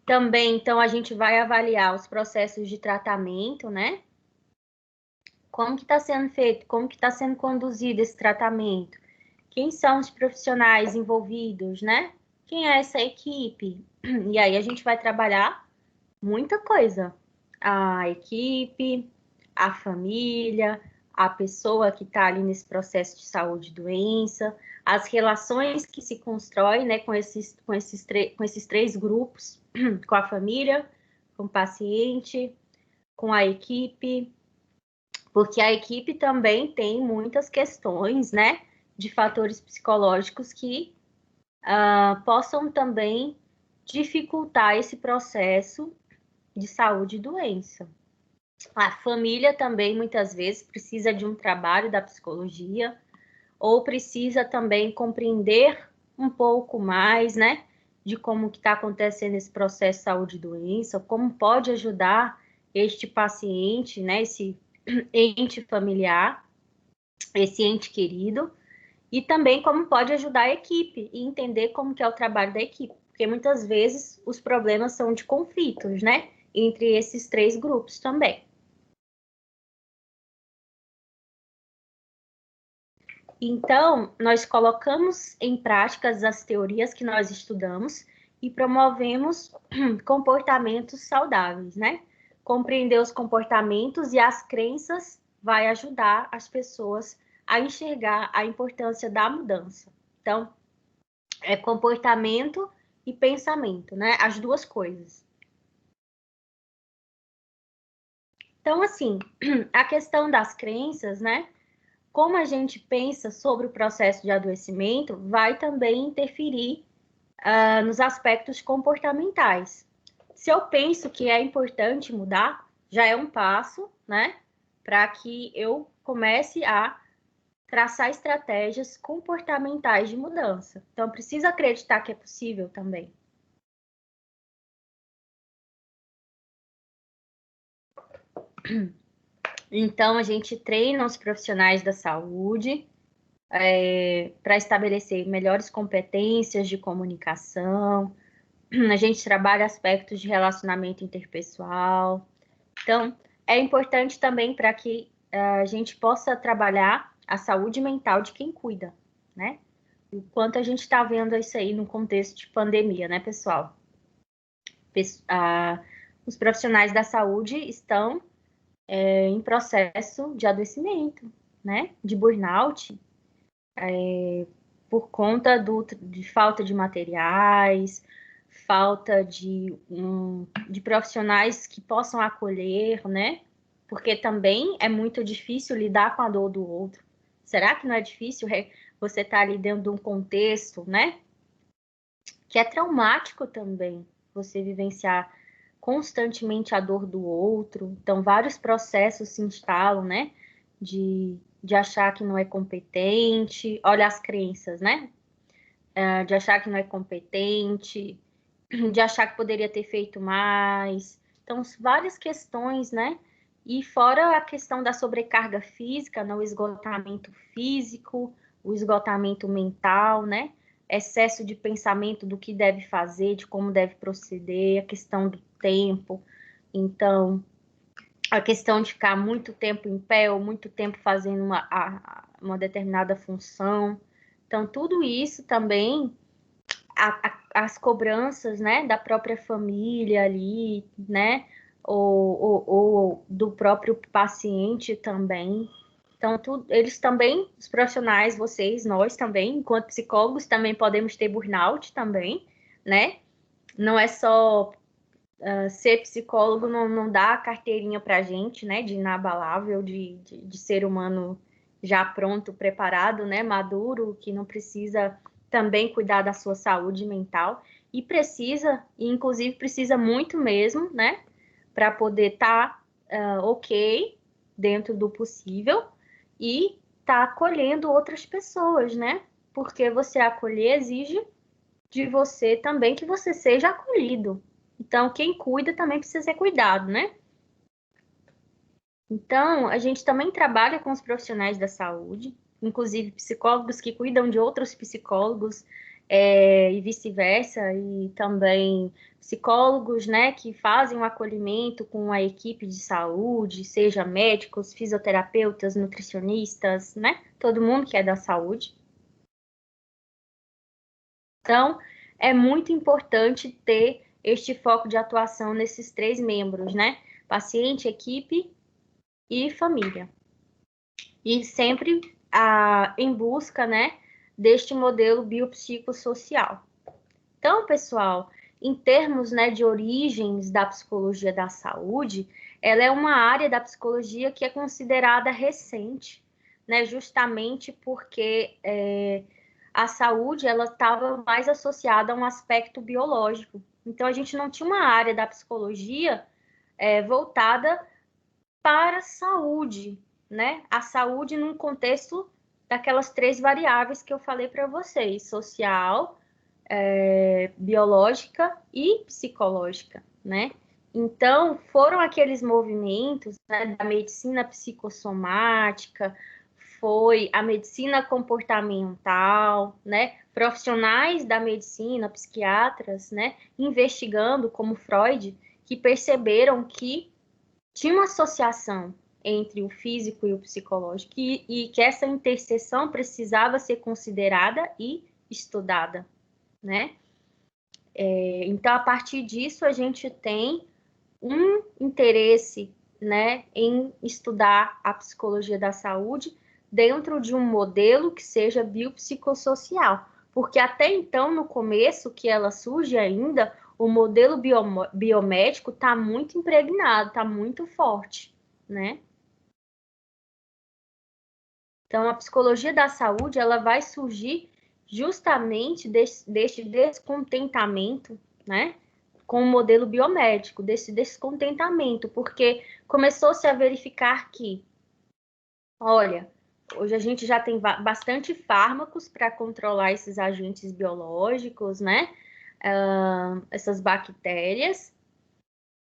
Também, então, a gente vai avaliar os processos de tratamento, né? Como que está sendo feito, como que está sendo conduzido esse tratamento, quem são os profissionais envolvidos, né? Quem é essa equipe? E aí a gente vai trabalhar muita coisa. A equipe, a família, a pessoa que está ali nesse processo de saúde e doença, as relações que se constroem, né, com esses três grupos, com a família, com o paciente, com a equipe, porque a equipe também tem muitas questões, né, de fatores psicológicos que possam também dificultar esse processo de saúde e doença. A família também, muitas vezes, precisa de um trabalho da psicologia, ou precisa também compreender um pouco mais, né, de como que está acontecendo esse processo de saúde e doença, como pode ajudar este paciente, né, esse ente familiar, esse ente querido. E também como pode ajudar a equipe e entender como que é o trabalho da equipe, porque muitas vezes os problemas são de conflitos, né, entre esses três grupos também. Então, nós colocamos em práticas as teorias que nós estudamos e promovemos comportamentos saudáveis, né? Compreender os comportamentos e as crenças vai ajudar as pessoas a enxergar a importância da mudança. Então, é comportamento e pensamento, né? As duas coisas. Então, assim, a questão das crenças, né? Como a gente pensa sobre o processo de adoecimento vai também interferir nos aspectos comportamentais. Se eu penso que é importante mudar, já é um passo, né, para que eu comece a traçar estratégias comportamentais de mudança. Então, preciso acreditar que é possível também. Então, a gente treina os profissionais da saúde para estabelecer melhores competências de comunicação. A gente trabalha aspectos de relacionamento interpessoal. Então, é importante também para que a gente possa trabalhar a saúde mental de quem cuida, né? O quanto a gente está vendo isso aí no contexto de pandemia, né, pessoal? Os profissionais da saúde estão em processo de adoecimento, né? De burnout, por conta de falta de materiais, falta de profissionais que possam acolher, né? Porque também é muito difícil lidar com a dor do outro. Será que não é difícil você estar ali dentro de um contexto, né? Que é traumático também, você vivenciar constantemente a dor do outro. Então, vários processos se instalam, né? De achar que não é competente. Olha as crenças, né? De achar que não é competente, de achar que poderia ter feito mais. Então, várias questões, né? E fora a questão da sobrecarga física, né? O esgotamento físico, o esgotamento mental, né? Excesso de pensamento do que deve fazer, de como deve proceder, a questão do tempo. Então, a questão de ficar muito tempo em pé ou muito tempo fazendo uma determinada função. Então, tudo isso também as cobranças, né, da própria família ali, né, ou do próprio paciente também. Então, eles também, os profissionais, vocês, nós também, enquanto psicólogos, também podemos ter burnout também, né? Não é só ser psicólogo, não dá a carteirinha pra gente, né, de inabalável, de ser humano já pronto, preparado, né, maduro, que não precisa também cuidar da sua saúde mental e precisa, e inclusive precisa muito mesmo, né, para poder estar ok dentro do possível e estar acolhendo outras pessoas, né? Porque você acolher exige de você também que você seja acolhido. Então, quem cuida também precisa ser cuidado, né? Então, a gente também trabalha com os profissionais da saúde, inclusive psicólogos que cuidam de outros psicólogos, e vice-versa, e também psicólogos, né, que fazem um acolhimento com a equipe de saúde, seja médicos, fisioterapeutas, nutricionistas, né, todo mundo que é da saúde. Então, é muito importante ter este foco de atuação nesses três membros, né? Paciente, equipe e família. E sempre em busca, né, deste modelo biopsicossocial. Então, pessoal, em termos, né, de origens da psicologia da saúde, ela é uma área da psicologia que é considerada recente, né, justamente porque a saúde ela estava mais associada a um aspecto biológico. Então, a gente não tinha uma área da psicologia voltada para a saúde, né? A saúde num contexto daquelas três variáveis que eu falei para vocês: social, biológica e psicológica, né? Então, foram aqueles movimentos, né, da medicina psicossomática, foi a medicina comportamental, né? Profissionais da medicina, psiquiatras, né? Investigando, como Freud, que perceberam que tinha uma associação entre o físico e o psicológico e que essa interseção precisava ser considerada e estudada, né? Então, a partir disso, a gente tem um interesse, né, em estudar a psicologia da saúde dentro de um modelo que seja biopsicossocial, porque até então, no começo, que ela surge ainda, o modelo biomédico está muito impregnado, está muito forte, né? Então, a psicologia da saúde, ela vai surgir justamente deste descontentamento, né, com o modelo biomédico, desse descontentamento, porque começou-se a verificar que, olha, hoje a gente já tem bastante fármacos para controlar esses agentes biológicos, né, essas bactérias.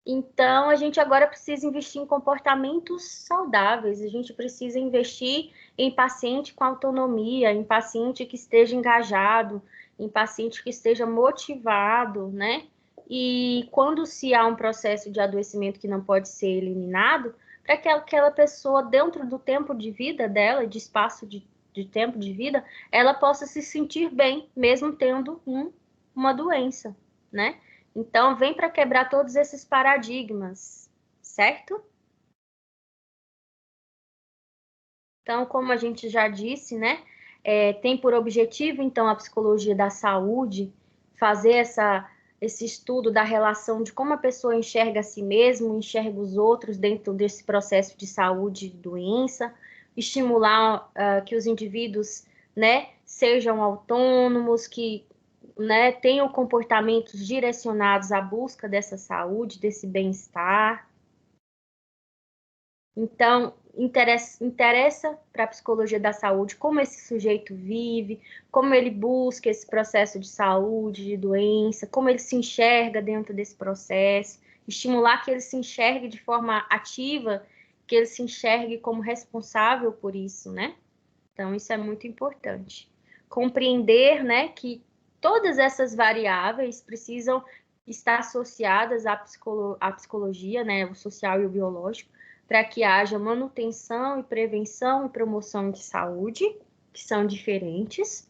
Então, a gente agora precisa investir em comportamentos saudáveis, a gente precisa investir em paciente com autonomia, em paciente que esteja engajado, em paciente que esteja motivado, né? E quando se há um processo de adoecimento que não pode ser eliminado, para que aquela pessoa, dentro do tempo de vida dela, de espaço de tempo de vida, ela possa se sentir bem, mesmo tendo uma doença, né? Então, vem para quebrar todos esses paradigmas, certo? Então, como a gente já disse, né, tem por objetivo, então, a psicologia da saúde, fazer esse estudo da relação de como a pessoa enxerga a si mesma, enxerga os outros dentro desse processo de saúde e doença, estimular que os indivíduos, né, sejam autônomos, que, né, tenham comportamentos direcionados à busca dessa saúde, desse bem-estar. Então, interessa para a psicologia da saúde como esse sujeito vive, como ele busca esse processo de saúde, de doença, como ele se enxerga dentro desse processo, estimular que ele se enxergue de forma ativa, que ele se enxergue como responsável por isso, né? Então, isso é muito importante. Compreender, né, que todas essas variáveis precisam estar associadas à psicologia, né, o social e o biológico, para que haja manutenção e prevenção e promoção de saúde, que são diferentes.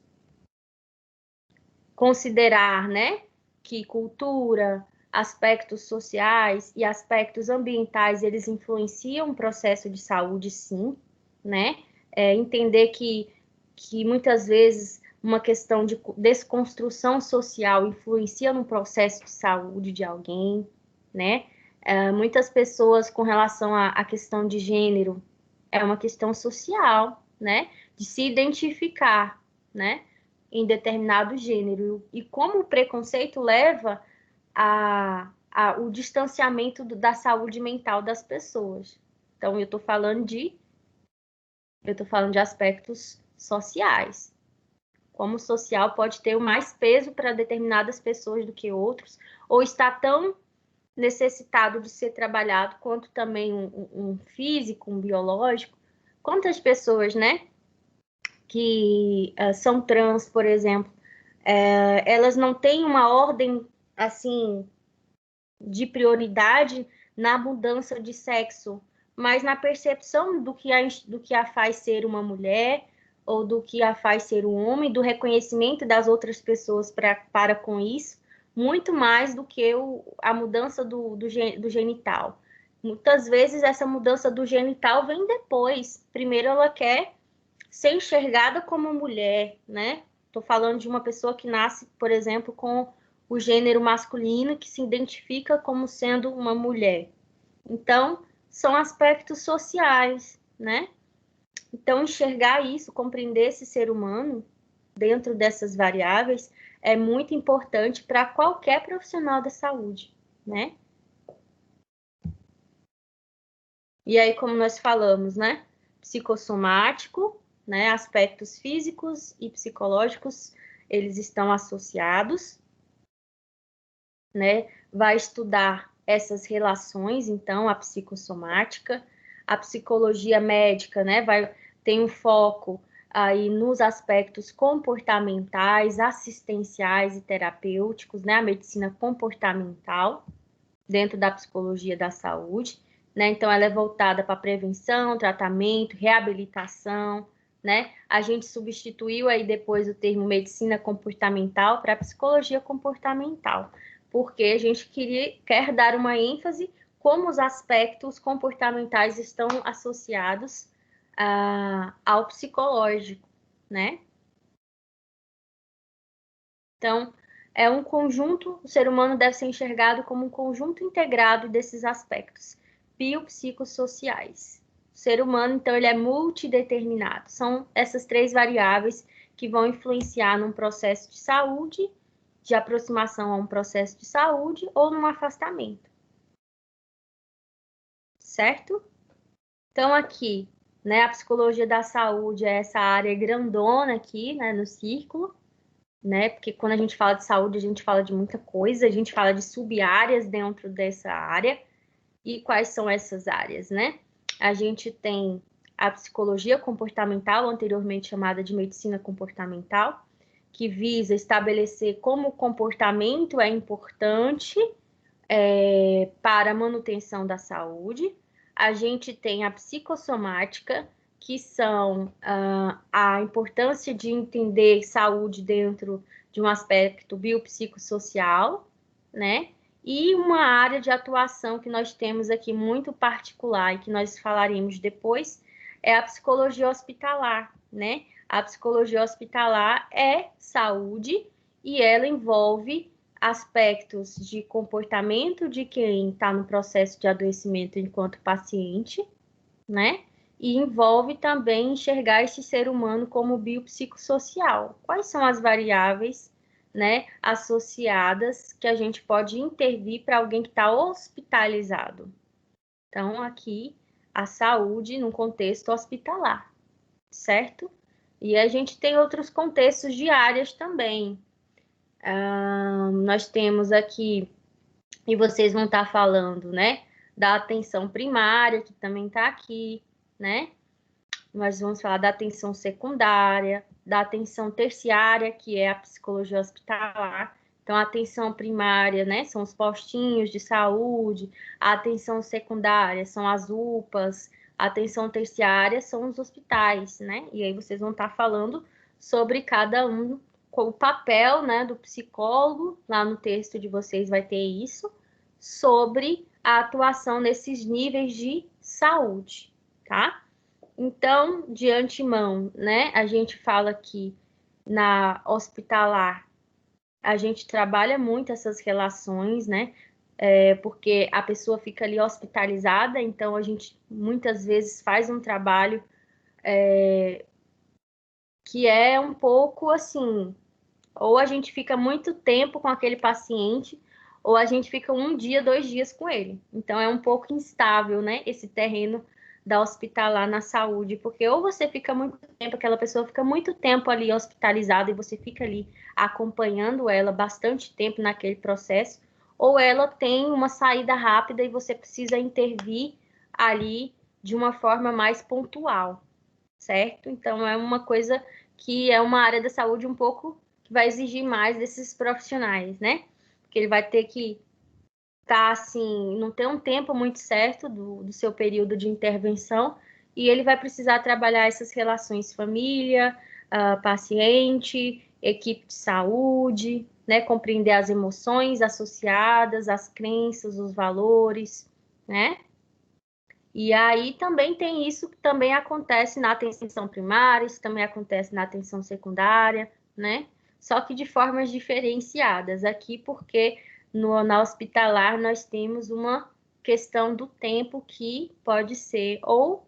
Considerar, né, que cultura, aspectos sociais e aspectos ambientais, eles influenciam o processo de saúde, sim, né? Entender que muitas vezes uma questão de desconstrução social influencia no processo de saúde de alguém, né? Muitas pessoas com relação à questão de gênero, é uma questão social, né? De se identificar, né? Em determinado gênero. E como o preconceito leva o distanciamento da saúde mental das pessoas. Então, eu estou falando de aspectos sociais. Como o social pode ter mais peso para determinadas pessoas do que outros, ou está tão necessitado de ser trabalhado quanto também um físico, um biológico. Quantas pessoas, né, que são trans, por exemplo, elas não têm uma ordem, assim, de prioridade na mudança de sexo, mas na percepção do que a faz ser uma mulher ou do que a faz ser um homem, do reconhecimento das outras pessoas para com isso, muito mais do que a mudança do genital. Muitas vezes essa mudança do genital vem depois. Primeiro ela quer ser enxergada como mulher, né? Estou falando de uma pessoa que nasce, por exemplo, com o gênero masculino, que se identifica como sendo uma mulher. Então, são aspectos sociais, né? Então, enxergar isso, compreender esse ser humano dentro dessas variáveis é muito importante para qualquer profissional da saúde, né? E aí, como nós falamos, né? Psicossomático, né? Aspectos físicos e psicológicos, eles estão associados, né? Vai estudar essas relações, então, a psicossomática, a psicologia médica, né? Vai tem um foco aí nos aspectos comportamentais, assistenciais e terapêuticos, né? A medicina comportamental dentro da psicologia da saúde, né? Então, ela é voltada para prevenção, tratamento, reabilitação, né? A gente substituiu aí depois o termo medicina comportamental para psicologia comportamental, porque a gente quer dar uma ênfase como os aspectos comportamentais estão associados ao psicológico, né? Então, é um conjunto, o ser humano deve ser enxergado como um conjunto integrado desses aspectos biopsicossociais. O ser humano, então, ele é multideterminado. São essas três variáveis que vão influenciar num processo de saúde, de aproximação a um processo de saúde ou num afastamento. Certo? Então, aqui, né, a psicologia da saúde é essa área grandona aqui, né, no círculo, né? Porque quando a gente fala de saúde, a gente fala de muita coisa, a gente fala de sub-áreas dentro dessa área. E quais são essas áreas, né? A gente tem a psicologia comportamental, anteriormente chamada de medicina comportamental, que visa estabelecer como o comportamento é importante para a manutenção da saúde. A gente tem a psicossomática, que são a importância de entender saúde dentro de um aspecto biopsicossocial, né? E uma área de atuação que nós temos aqui muito particular e que nós falaremos depois é a psicologia hospitalar, né? A psicologia hospitalar é saúde e ela envolve aspectos de comportamento de quem está no processo de adoecimento enquanto paciente, né? E envolve também enxergar esse ser humano como biopsicossocial. Quais são as variáveis, né, associadas que a gente pode intervir para alguém que está hospitalizado? Então, aqui, a saúde no contexto hospitalar, certo? E a gente tem outros contextos de áreas também. Nós temos aqui, e vocês vão estar falando, né, da atenção primária, que também está aqui, né? Nós vamos falar da atenção secundária, da atenção terciária, que é a psicologia hospitalar. Então, a atenção primária, né, são os postinhos de saúde, a atenção secundária são as UPAs, a atenção terciária são os hospitais, né? E aí vocês vão estar falando sobre cada um, o papel, né, do psicólogo, lá no texto de vocês vai ter isso, sobre a atuação nesses níveis de saúde, tá? Então, de antemão, né, a gente fala que na hospitalar a gente trabalha muito essas relações, né, porque a pessoa fica ali hospitalizada, então a gente muitas vezes faz um trabalho que é um pouco assim, ou a gente fica muito tempo com aquele paciente, ou a gente fica um dia, 2 dias com ele. Então é um pouco instável, né, esse terreno da hospitalar na saúde, porque ou você fica muito tempo, aquela pessoa fica muito tempo ali hospitalizada e você fica ali acompanhando ela bastante tempo naquele processo, ou ela tem uma saída rápida e você precisa intervir ali de uma forma mais pontual, certo? Então é uma coisa que é uma área da saúde um pouco que vai exigir mais desses profissionais, né? Porque ele vai ter que estar assim, não ter um tempo muito certo do seu período de intervenção, e ele vai precisar trabalhar essas relações família, paciente, equipe de saúde, né? Compreender as emoções associadas, as crenças, os valores, né? E aí também tem isso que também acontece na atenção primária, isso também acontece na atenção secundária, né? Só que de formas diferenciadas aqui, porque na hospitalar nós temos uma questão do tempo que pode ser ou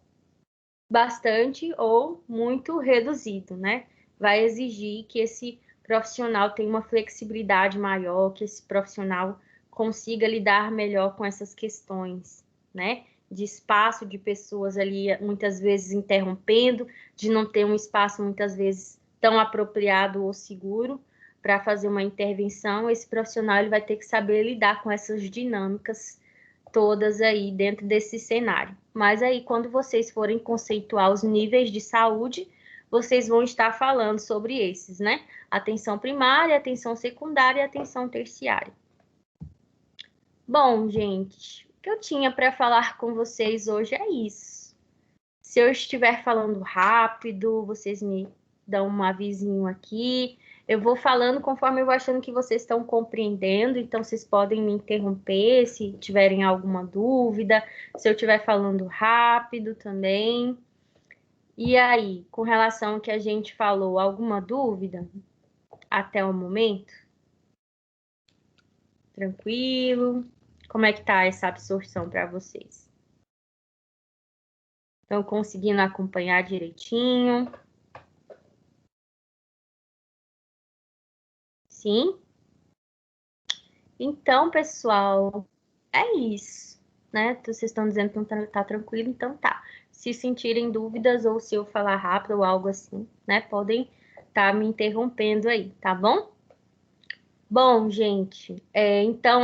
bastante ou muito reduzido, né? Vai exigir que esse profissional tenha uma flexibilidade maior, que esse profissional consiga lidar melhor com essas questões, né? De espaço de pessoas ali muitas vezes interrompendo, de não ter um espaço muitas vezes tão apropriado ou seguro para fazer uma intervenção. Esse profissional ele vai ter que saber lidar com essas dinâmicas todas aí dentro desse cenário. Mas aí, quando vocês forem conceituar os níveis de saúde, vocês vão estar falando sobre esses, né? Atenção primária, atenção secundária e atenção terciária. Bom, gente, o que eu tinha para falar com vocês hoje é isso. Se eu estiver falando rápido, vocês me dão um avisinho aqui. Eu vou falando conforme eu vou achando que vocês estão compreendendo, então vocês podem me interromper se tiverem alguma dúvida, se eu estiver falando rápido também. E aí, com relação ao que a gente falou, alguma dúvida até o momento? Tranquilo? Como é que tá essa absorção para vocês? Estão conseguindo acompanhar direitinho? Sim? Então, pessoal, é isso, né? Vocês estão dizendo que não tá tranquilo, então tá. Se sentirem dúvidas ou se eu falar rápido ou algo assim, né? Podem estar me interrompendo aí, tá bom? Bom, gente, então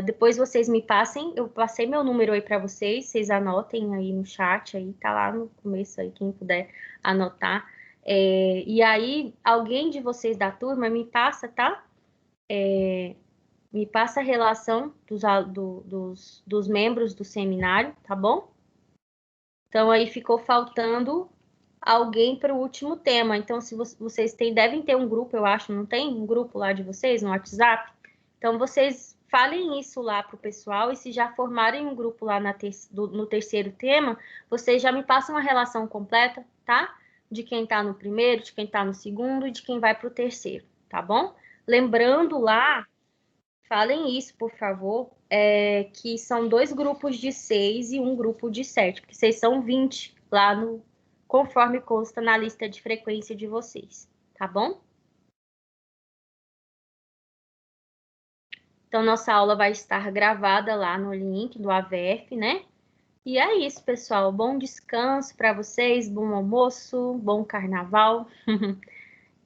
depois vocês me passem, eu passei meu número aí para vocês anotem aí no chat, aí tá lá no começo aí, quem puder anotar. E aí, alguém de vocês da turma me passa, tá? Me passa a relação dos membros do seminário, tá bom? Então, aí ficou faltando alguém para o último tema. Então, se vocês devem ter um grupo, eu acho, não tem? Um grupo lá de vocês no WhatsApp? Então, vocês falem isso lá para o pessoal e se já formarem um grupo lá no terceiro tema, vocês já me passam a relação completa, tá? De quem está no primeiro, de quem está no segundo e de quem vai para o terceiro, tá bom? Lembrando lá, falem isso, por favor, que são 2 grupos de 6 e um grupo de 7, porque vocês são 20 lá conforme consta na lista de frequência de vocês, tá bom? Então, nossa aula vai estar gravada lá no link do AVF, né? E é isso, pessoal. Bom descanso para vocês, bom almoço, bom carnaval.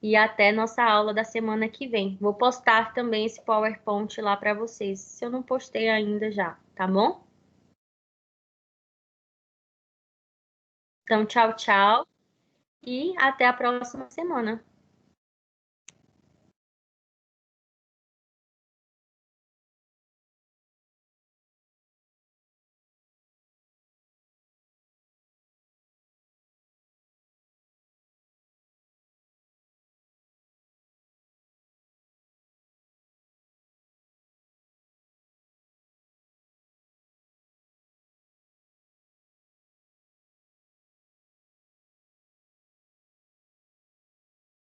E até nossa aula da semana que vem. Vou postar também esse PowerPoint lá para vocês, se eu não postei ainda já, tá bom? Então, tchau, tchau e até a próxima semana.